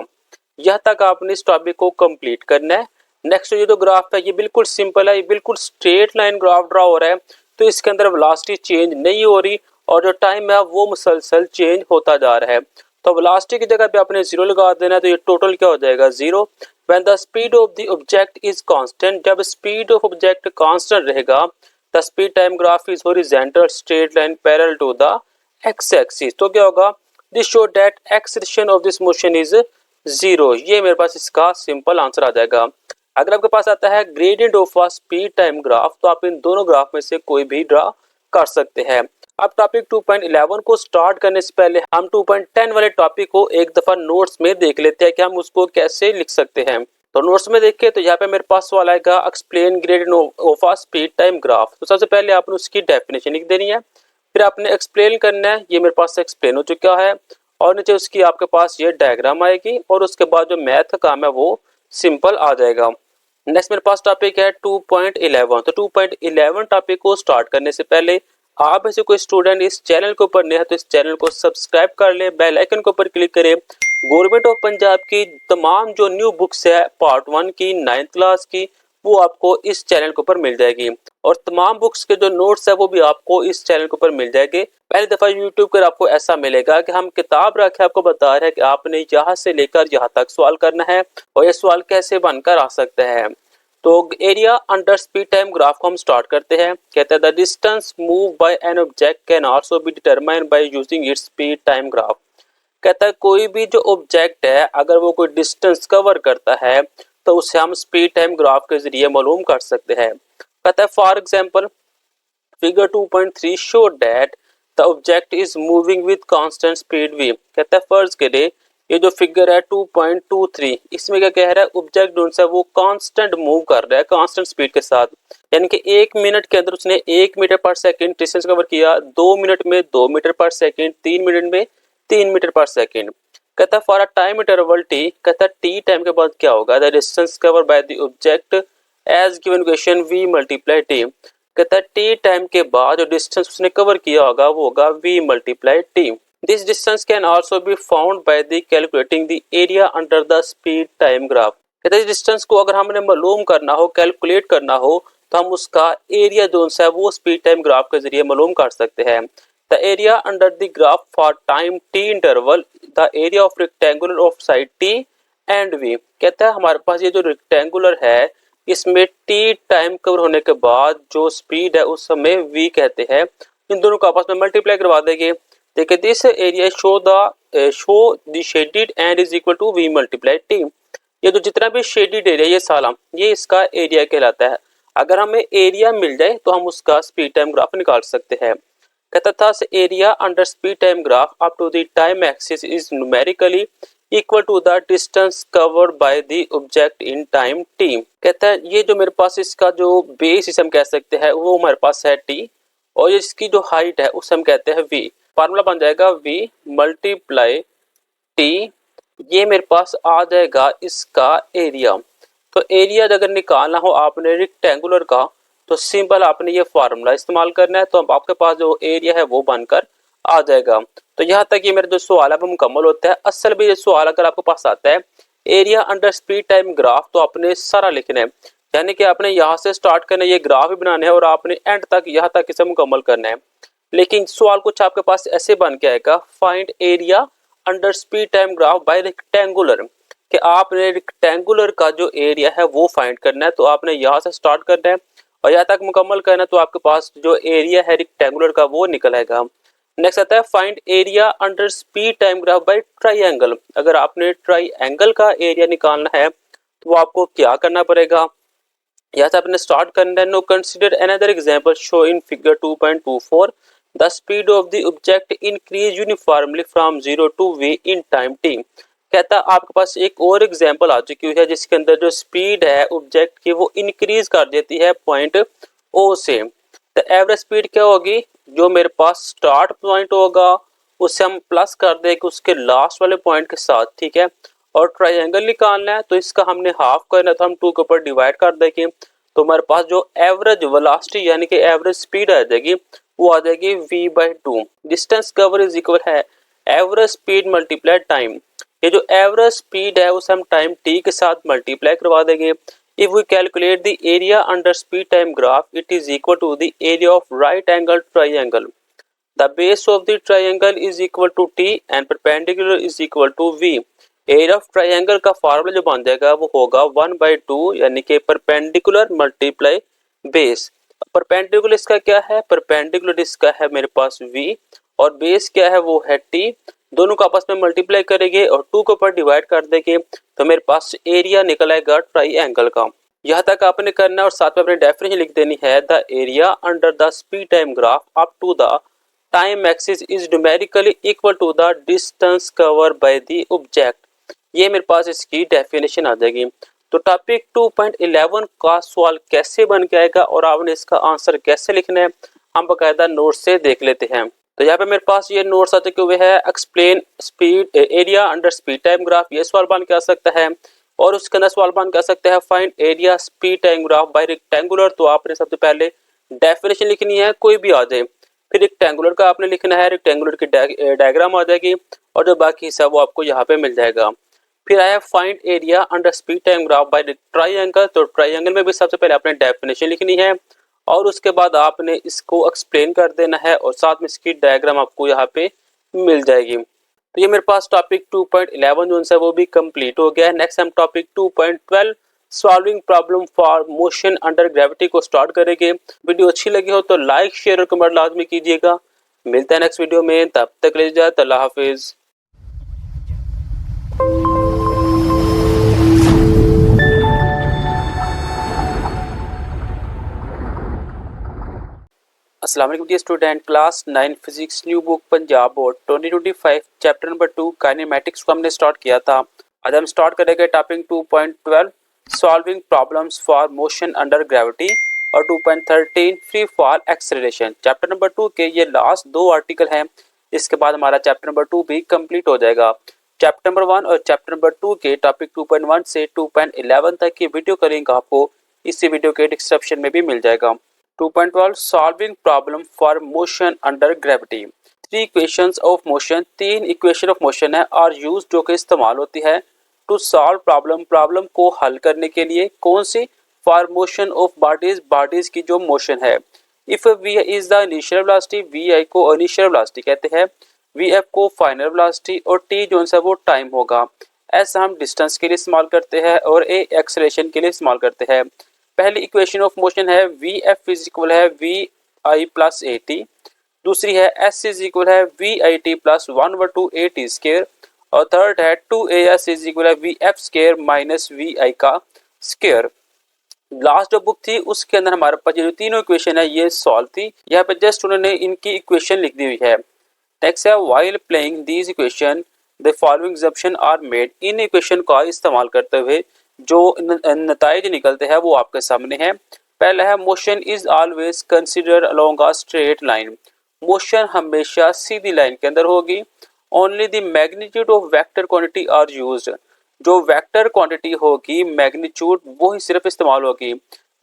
यह तक आपने इस टॉपिक को कंप्लीट करना है। नेक्स्ट ये जो ग्राफ है ये बिल्कुल सिंपल है, ये बिल्कुल स्ट्रेट लाइन ग्राफ ड्रा हो रहा है, तो इसके अंदर वेलोसिटी चेंज नहीं हो रही और जो टाइम है वो मुसलसल चेंज होता जा रहा है। तो वेलोसिटी की जगह पे आपने जीरो लगा देना है, तो ये टोटल क्या हो जाएगा zero. When the speed of the object is constant, जब स्पीड ऑफ ऑब्जेक्ट कांस्टेंट रहेगा, the speed time graph is horizontal straight line parallel to the X axis. तो क्या होगा, this show that acceleration of this motion is zero. ये मेरे पास इसका simple answer आ जाएगा। अगर आपके पास आता है gradient of a speed time graph, तो आप इन दोनों ग्राफ में से कोई भी ड्रा कर सकते हैं। अब टॉपिक 2.11 को स्टार्ट करने से पहले हम 2.10 वाले टॉपिक को एक दफा नोट्स में देख लेते हैं कि हम उसको कैसे लिख सकते हैं। तो नोट्स में देखिए तो यहाँ पे मेरे पास सवाल आएगा explain gradient of a speed time graph. तो सबसे पहले आपने उसकी डेफिनेशन लिख देनी है, फिर आपने एक्सप्लेन करना है, ये मेरे पास एक्सप्लेन हो चुका है, और नीचे उसकी आपके पास ये डायग्राम आएगी और उसके बाद जो मैथ का काम है वो सिंपल आ जाएगा। नेक्स्ट मेरे पास टॉपिक है 2.11। तो 2.11 टॉपिक को स्टार्ट करने से पहले आप ऐसे कोई स्टूडेंट इस चैनल के ऊपर नया है तो इस चैनल को सब्सक्राइब कर ले, बेल आइकन के ऊपर क्लिक करें। गवर्नमेंट ऑफ पंजाब की तमाम जो न्यू बुक्स है पार्ट 1 की 9th क्लास की वो आपको इस चैनल के ऊपर मिल जाएगी, और तमाम बुक्स के जो नोट्स है वो भी आपको इस चैनल के ऊपर मिल जाएंगे। पहली दफा यूट्यूब पर आपको ऐसा मिलेगा कि हम किताब रखे आपको बता रहे हैं कि आपने यहाँ से लेकर यहाँ तक सवाल करना है और ये सवाल कैसे बनकर आ सकते हैं। तो area under speed time graph को हम स्टार्ट करते हैं। कहते हैं the distance move by an object can also be determined by using its speed time graph. कहता है कोई भी जो ऑब्जेक्ट है अगर वो कोई डिस्टेंस कवर करता है तो उसे हम स्पीड टाइम ग्राफ के जरिए मालूम कर सकते हैं। कहता है for example figure 2.3 show that the object is moving with constant speed v। कहता है फर्ज करें ये जो फिगर है 2.23 इसमें क्या कह रहा है, ऑब्जेक्ट जो है वो कांस्टेंट मूव कर रहा है कांस्टेंट स्पीड के साथ, यानी कि 1 मिनट के अंदर उसने 1 metre per second distance cover किया, 2 मिनट में 2 मीटर पर सेकंड, 3 मिनट में 3 मीटर पर सेकंड। कहता है for a time interval T, कहता है टी टाइम के बाद क्या होगा, the distance cover by the object as given equation v multiply T. कहता है टी टाइम के बाद जो डिस्टेंस उसने कवर किया होगा वो होगा v multiply T. This distance can also be found by the calculating the area under the speed time graph. कहता है डिस्टेंस को अगर हमने मालूम करना हो, कैलकुलेट करना हो, तो हम उसका एरिया जो है वो स्पीड टाइम ग्राफ के जरिए मालूम कर सकते हैं। The area under the graph for time T interval, the area of rectangular of side T and V. कहता है हमारे पास ये जो रेक्टेंगुलर है इसमें टी टाइम कवर होने के बाद जो स्पीड है उस समय v कहते हैं, इन दोनों को आपस में मल्टीप्लाई करवा देंगे। देखिए this area show the shaded and is equal to v multiply T. ये जो जितना भी शेडेड एरिया ये साला ये इसका एरिया कहलाता है। अगर हमें एरिया मिल जाए तो हम उसका स्पीड टाइम ग्राफ निकाल सकते हैं। कहता था area under speed time graph up to the time axis is numerically equal to the distance covered by the object in time T. कहता है ये जो मेरे पास इसका जो बेस इसे हम कह सकते हैं वो हमारे पास है टी, और इसकी जो हाइट है उसे हम कहते हैं v। फार्मूला बन जाएगा v मल्टीप्लाई टी, ये मेरे पास आ जाएगा इसका एरिया। तो एरिया अगर निकालना हो आपने रेक्टेंगुलर का तो सिंपल आपने ये फार्मूला इस्तेमाल करना है, तो आपके पास जो एरिया है वो बनकर आ जाएगा। तो यहाँ तक ये मेरा जो सवाल है वो मुकम्मल होता है। असल में ये सवाल अगर आपके पास आता है area under speed time graph तो आपने सारा लिखना है, यानी कि आपने यहाँ से स्टार्ट करना है, ये ग्राफ भी बनाना है और आपने एंड तक यहाँ तक इसे मुकम्मल करना है। लेकिन सवाल कुछ आपके पास ऐसे बन के आएगा find area under speed time graph bye rectangular, कि आपने रेक्टेंगुलर का जो एरिया है वो फाइंड करना है। तो आपने यहाँ से स्टार्ट करना है और यहाँ तक मुकम्मल करना है, तो आपके पास जो एरिया है रेक्टेंगुलर का वो निकल आएगा। नेक्स्ट आता है find area under speed time graph by triangle. अगर आपने ट्राइंगल का एरिया निकालना है तो वो आपको क्या करना पड़ेगा, यहाँ से आपने स्टार्ट करना है। No consider another example show in figure 2.24 the speed of the object increase uniformly from 0 to v in time t। कहता है आपके पास एक और एग्जांपल आ चुकी हुई है जिसके अंदर जो स्पीड है ऑब्जेक्ट की वो इंक्रीज कर देती है पॉइंट ओ से। तो एवरेज स्पीड क्या होगी, जो मेरे पास स्टार्ट पॉइंट होगा उससे हम प्लस कर देंगे उसके लास्ट वाले पॉइंट के साथ, ठीक है। और ट्रायंगल निकालना है तो इसका हमने हाफ करना है तो हम 2 के ऊपर डिवाइड कर देंगे, तो हमारे पास जो एवरेज वेलोसिटी यानी कि एवरेज स्पीड आ जाएगी वो आ जाएगी v/2। Distance cover is equal है एवरेज स्पीड मल्टीप्लाई टाइम। ये जो एवरेज स्पीड है उसे हम टाइम t के साथ मल्टीप्लाई करवा देंगे। If we calculate the area under speed time graph it is equal to the area of right angle triangle. The base of the triangle is equal to t and perpendicular is equal to v। Area of triangle का formula जो बन जाएगा वो होगा 1/2 यानी कि perpendicular multiply base. Perpendicular इसका क्या है, परपेंडिकुलर इसका है मेरे पास v और बेस क्या है वो है t। दोनों को आपस में मल्टीप्लाई करेंगे और 2 के ऊपर डिवाइड कर देंगे तो मेरे पास एरिया निकल आएगा ट्रायंगल का। यहाँ तक आपने करना है और साथ में अपनी डेफिनेशन लिख देनी है। The area under the speed time graph up to the time axis is numerically equal to the distance cover by the object. ये मेरे पास इसकी डेफिनेशन आ जाएगी। तो टॉपिक 2.11 का सवाल कैसे बन के आएगा और आपने इसका आंसर कैसे लिखना है हम बकायदा नोट से देख लेते हैं। तो यहाँ पे मेरे पास ये नोट्स आ चुके हुए हैं। Explain speed area under speed time graph, ये सवाल बन के आ सकता है। और उसके अंदर सवाल बन के आ सकता है find area speed time graph bye rectangular. तो आपने सबसे पहले डेफिनेशन लिखनी है, कोई भी आ जाए, फिर रेक्टेंगुलर का आपने लिखना है, रेक्टेंगुलर की डायग्राम आ जाएगी और जो बाकी हिस्सा वो आपको यहाँ पे मिल जाएगा। फिर आया find area under speed time graph by triangle. तो ट्रायंगल में भी सबसे पहले आपने डेफिनेशन लिखनी है और उसके बाद आपने इसको एक्सप्लेन कर देना है और साथ में इसकी डायग्राम आपको यहाँ पे मिल जाएगी। तो ये मेरे पास टॉपिक 2.11 जो है वो भी कंप्लीट हो गया है। नेक्स्ट हम topic 2.12 solving problem for motion under gravity को स्टार्ट करेंगे। वीडियो अच्छी लगी हो तो लाइक शेयर और कमेंट लाजमी कीजिएगा। मिलते हैं नेक्स्ट वीडियो में, तब तक ले जाए अल्लाह हाफिज। अस्सलाम वालेकुम dear student, class 9 physics new book Punjab board 2025 chapter number 2 kinematics को हमने स्टार्ट किया था। आज हम स्टार्ट करेंगे topic 2.12 solving problems for motion under gravity और 2.13 free fall acceleration. Chapter number 2 के ये लास्ट 2 आर्टिकल हैं, इसके बाद हमारा चैप्टर नंबर 2 भी कंप्लीट हो जाएगा। चैप्टर नंबर 1 और चैप्टर नंबर 2 के टॉपिक 2.1 से 2.11 तक की वीडियो का लिंक आपको इसी वीडियो के डिस्क्रिप्शन में भी मिल जाएगा। 2.12 solving problem for motion under gravity. 3 equations of motion, 3 equation of motion है आर यूज जो कि इस्तेमाल होती है टू सॉल्व प्रॉब्लम, प्रॉब्लम को हल करने के लिए। कौन सी? For motion of bodies, bodies की जो मोशन है। If v is the initial velocity, v i को इनिशियल वेलोसिटी कहते हैं, वी एफ को फाइनल वेलोसिटी और टी जो है वो टाइम होगा। ऐसा हम डिस्टेंस के लिए इस्तेमाल करते हैं और ए एक्सेलरेशन के लिए इस्तेमाल करते हैं। पहली इक्वेशन ऑफ मोशन है वी एफ इज इक्वल है v i plus a t. दूसरी है एस इज इक्वल है v i t plus 1/2 a t square. और थर्ड है 2as इज इक्वल है V F square minus we i का square. Last जो book थी उसके अंदर हमारे पास जो तीनों इक्वेशन है ये सॉल्व थी। यहाँ पे जस्ट उन्होंने इनकी इक्वेशन लिख दी हुई है। नेक्स्ट है while playing these equation the following assumption are made. इन इक्वेशन का इस्तेमाल करते हुए जो नतीजे निकलते हैं वो आपके सामने हैं। पहला है motion is always considered along a straight line. Motion हमेशा सीधी लाइन के अंदर होगी। Only the magnitude of vector quantity are used. जो वेक्टर क्वांटिटी होगी मैग्नीट्यूड वो ही सिर्फ इस्तेमाल होगी।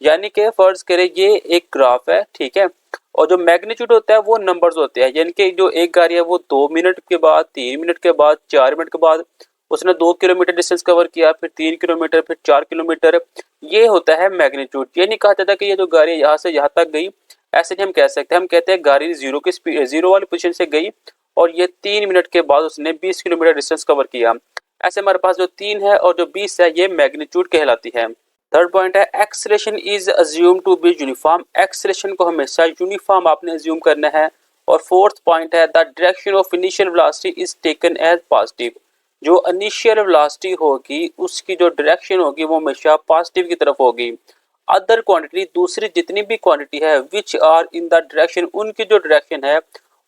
यानी कि फर्ज करें ये एक ग्राफ है, ठीक है, और जो मैग्नीट्यूड होता है वो नंबर्स होते हैं। यानी कि जो एक गाड़ी है वो 2 मिनट के बाद, 3 मिनट के बाद, 4 मिनट के बाद उसने 2 किलोमीटर डिस्टेंस कवर किया, फिर 3 किलोमीटर, फिर 4 किलोमीटर। ये होता है मैग्नीट्यूड। ये नहीं कहा जाता कि ये जो गाड़ी यहाँ से यहाँ तक गई, ऐसे नहीं हम कह सकते। हम कहते हैं गाड़ी जीरो की स्पीड, जीरो वाली पोजीशन से गई और ये 3 मिनट के बाद उसने 20 किलोमीटर डिस्टेंस कवर किया। ऐसे हमारे पास जो 3 है और जो 20 है ये मैग्नीट्यूड कहलाती है। थर्ड पॉइंट है acceleration is assume to be uniform. Acceleration को हमेशा यूनिफॉर्म आपने अज्यूम करना है। और फोर्थ पॉइंट है the direction of initial velocity is taken as positive. जो इनिशियल वेलोसिटी होगी उसकी जो डायरेक्शन होगी वो हमेशा पॉजिटिव की तरफ होगी। अदर क्वांटिटी, दूसरी जितनी भी क्वांटिटी है which are in the direction, उनकी जो डायरेक्शन है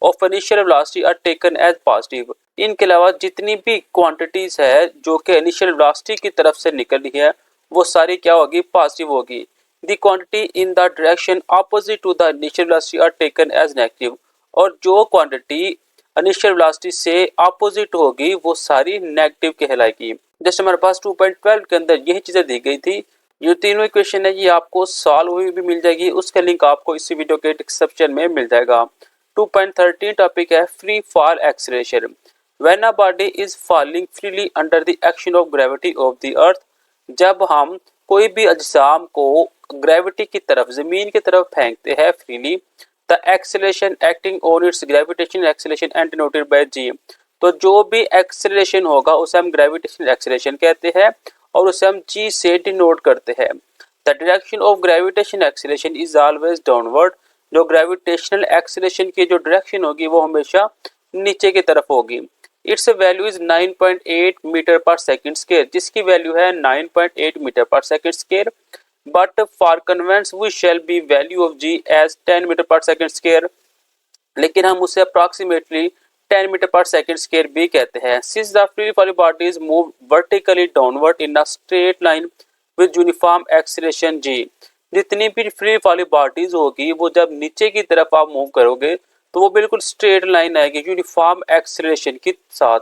of initial velocity are taken as positive. इनके अलावा जितनी भी क्वांटिटीज है जो कि इनिशियल वेलोसिटी की तरफ से निकल रही है वो सारी क्या होगी, पॉजिटिव होगी। The quantity in the direction opposite to the initial velocity are taken as negative. और जो क्वांटिटी इनिशियल वेलोसिटी से ऑपोजिट होगी वो सारी नेगेटिव कहलाएगी। जैसे हमारे पास 2.12 के अंदर यही चीजें दी गई थी। ये तीनों इक्वेशन है ये आपको सॉल्व हुई भी मिल जाएगी, उसका लिंक आपको इसी वीडियो के डिस्क्रिप्शन में मिल जाएगा। 2.13 टॉपिक है free fall acceleration. When a body is falling freely under the action of gravity of the earth. जब हम कोई भी अजसाम को ग्रेविटी की तरफ, जमीन की तरफ फेंकते हैं freely, the acceleration acting on its gravitational acceleration and denoted by g. तो जो भी एक्सीलरेशन होगा उसे हम ग्रेविटेशनल एक्सीलरेशन कहते हैं और उसे हम जी से डिनोट करते हैं। The direction of gravitational acceleration is always downward. जो ग्रेविटेशनल एक्सीलरेशन की जो डायरेक्शन होगी वो हमेशा नीचे की तरफ होगी। Its value is 9.8 metre per second square, जिसकी वैल्यू है 9.8 metre per second square. But for convenience we shall be value of g as 10 metre per second square. लेकिन हम उसे approximately 10 metre per second square भी कहते हैं। Since the free falling bodies move vertically downward in a straight line with uniform acceleration g. जितनी भी free falling bodies होगी वो जब नीचे की तरफ आप मूव करोगे तो वो बिल्कुल स्ट्रेट लाइन आएगी यूनिफॉर्म एक्सीलरेशन के साथ।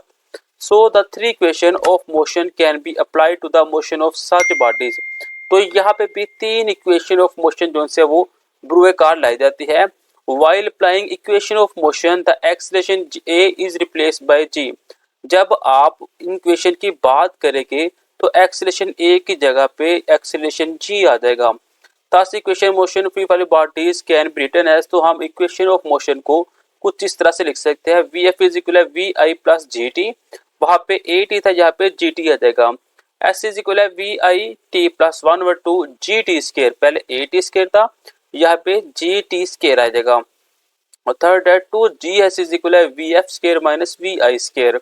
So the three equation of motion can be applied to the motion of such bodies. तो यहाँ पे भी तीन इक्वेशन ऑफ मोशन जो से वो ब्रुएकार लाई जाती है। While applying equation of motion, the acceleration a is replaced by g। जब आप इक्वेशन की बात करेंगे तो एक्सेलरेशन a की जगह पे एक्सेलरेशन g आ जाएगा। Thus equation motion free fall bodies can be written as, तो हम इक्वेशन ऑफ मोशन को कुछ इस तरह से लिख सकते हैं। vf इज इक्वल है vi प्लस gt, वहां पे at था, यहाँ पे gt आ जाएगा। s इज इक्वल है vi t plus 1/2 gt square, पहले at स्क्वायर था, यहाँ पे जी टी स्केयर आ जाएगा। और थर्ड है 2gs इज इक्वल है V F square minus we I square.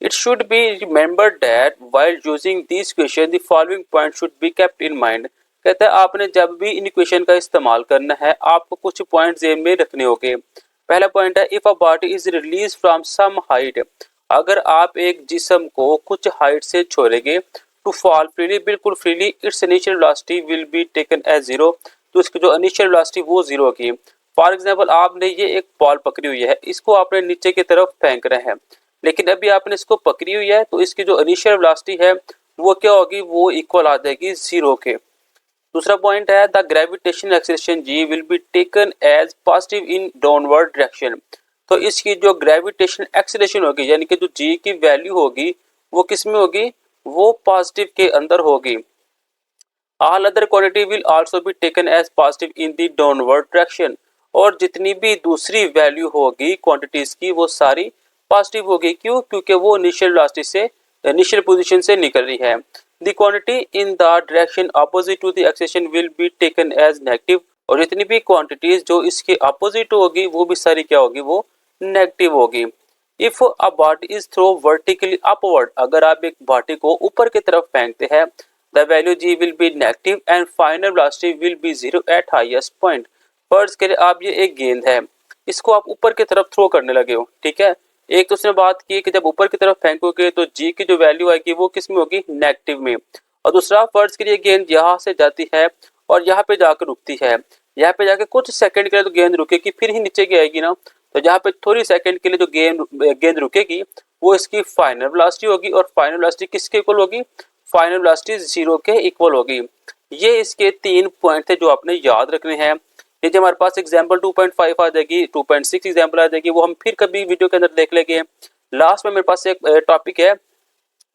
It should be remembered that while using this equation the following point should be kept in mind. कहता है आपने जब भी इन equation का इस्तेमाल करना है आपको कुछ पॉइंट जेब में रखने होंगे। पहला पॉइंट है if a body is release from some height. अगर आप एक जिस्म को कुछ हाइट से छोड़ेंगे टू फॉल फ्रीली, बिल्कुल freely, its initial velocity will be taken as zero. तो इसकी जो इनिशियल वेलोसिटी वो जीरो की। फॉर एग्जांपल आपने ये एक बॉल पकड़ी हुई है, इसको आपने नीचे की तरफ फेंक रहे हैं, लेकिन अभी आपने इसको पकड़ी हुई है तो इसकी जो इनिशियल वेलोसिटी है वो क्या होगी, वो इक्वल आ जाएगी जीरो के। दूसरा पॉइंट है the gravitational acceleration G will be taken as positive in downward direction. तो इसकी जो ग्रेविटेशनल एक्सीलरेशन होगी यानी कि जो जी की वैल्यू होगी वो किस में होगी, वो पॉजिटिव के अंदर होगी। All other quantity will also be taken as positive in the downward direction। और जितनी भी दूसरी वैल्यू होगी क्वांटिटीज की वो सारी पॉजिटिव होगी। क्यों? क्योंकि वो इनिशियल वेलोसिटी से, इनिशियल पोजीशन से निकल रही है। The quantity in the direction opposite to the acceleration will be taken as negative. और जितनी भी क्वांटिटीज जो इसके अपोजिट होगी वो भी सारी क्या होगी, वो नेगेटिव होगी। If a body is throw vertically upward, अगर आप एक बॉडी को ऊपर की तरफ फेंकते हैं, the value g will be negative and final velocity will be zero at highest point। फर्ज करें आप ये एक गेंद है, इसको आप ऊपर की तरफ थ्रो करने लगे हो, ठीक है। एक तो उसने बात की कि जब ऊपर की तरफ फेंकोगे तो g की जो वैल्यू आएगी वो किस में होगी, नेगेटिव में। और दूसरा फर्ज करिए गेंद यहाँ से जाती है और यहाँ पे जाकर रुकती है, यहाँ पे जाके कुछ सेकंड के लिए तो गेंद रुकेगी फिर ही नीचे की आएगी ना। तो यहाँ पे थोड़ी सेकंड के लिए जो गेंद रुकेगी वो इसकी फाइनल वेलोसिटी होगी। और फाइनल वेलोसिटी किसके इक्वल होगी, फाइनल वेलोसिटी जीरो के इक्वल होगी। ये इसके तीन पॉइंट थे जो आपने याद रखने हैं। ये जो हमारे पास एग्जांपल 2.5 आ जाएगी, 2.6 एग्जांपल आ जाएगी, वो हम फिर कभी वीडियो के अंदर देख लेंगे। लास्ट में मेरे पास एक टॉपिक है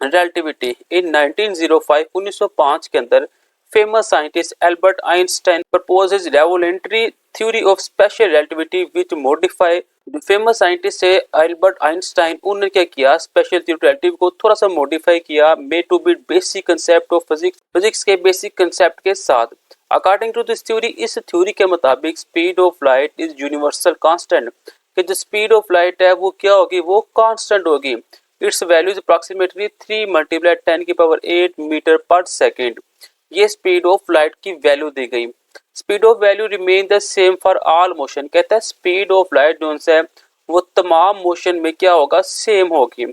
रिलेटिविटी। इन 1905 के अंदर famous scientist Albert Einstein propose his revolutionary theory of special relativity which modify. जो फेमस साइंटिस्ट है एल्बर्ट आइंस्टाइन, उन्होंने क्या किया, स्पेशल रिलेटिविटी को थोड़ा सा मॉडिफाई किया, made to be basic concept of physics, physics के बेसिक कांसेप्ट के साथ। अकॉर्डिंग टू दिस थ्योरी, इस थ्योरी के मुताबिक speed of light is universal constant, कि जो स्पीड ऑफ लाइट है वो क्या होगी, वो कांस्टेंट होगी। Its value is approximately 3 × 10⁸ metre per second. ये स्पीड ऑफ लाइट की वैल्यू दी गई। Speed of value remain the same for all motion. कहता है स्पीड ऑफ लाइट जो है वो तमाम मोशन में क्या होगा, सेम होगी।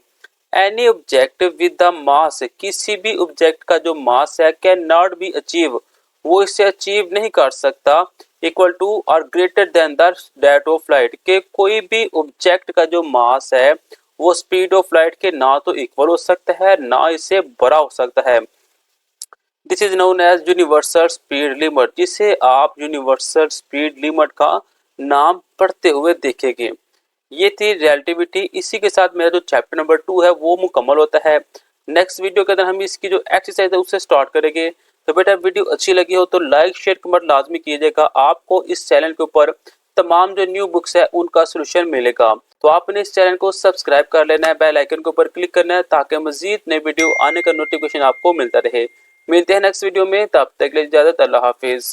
Any object with the mass, किसी भी ऑब्जेक्ट का जो मास है, कैन नॉट बी अचीव, वो इसे अचीव नहीं कर सकता, इक्वल टू और greater than the that of light, के कोई भी ऑब्जेक्ट का जो मास है वो स्पीड ऑफ लाइट के ना तो इक्वल हो सकता है ना इससे बड़ा हो सकता है। This is known as universal speed limit, जिसे आप यूनिवर्सल स्पीड लिमिट का नाम पढ़ते हुए देखेंगे। ये थी रिलेटिविटी। इसी के साथ मेरा जो चैप्टर नंबर 2 है वो मुकम्मल होता है। नेक्स्ट वीडियो के अंदर हम इसकी जो एक्सरसाइज है उससे स्टार्ट करेंगे। तो बेटा वीडियो अच्छी लगी हो तो लाइक शेयर कमेंट लाजमी कीजिएगा। आपको इस चैनल के ऊपर तमाम जो न्यू बुक्स है उनका सोल्यूशन मिलेगा। तो आपने इस चैनल को सब्सक्राइब कर लेना है, बेल आइकन के ऊपर क्लिक करना है ताकि मजीद नई वीडियो आने का नोटिफिकेशन आपको मिलता रहे। मिलते हैं नेक्स्ट वीडियो में, तब तक के लिए इजाजत, अल्लाह हाफिज।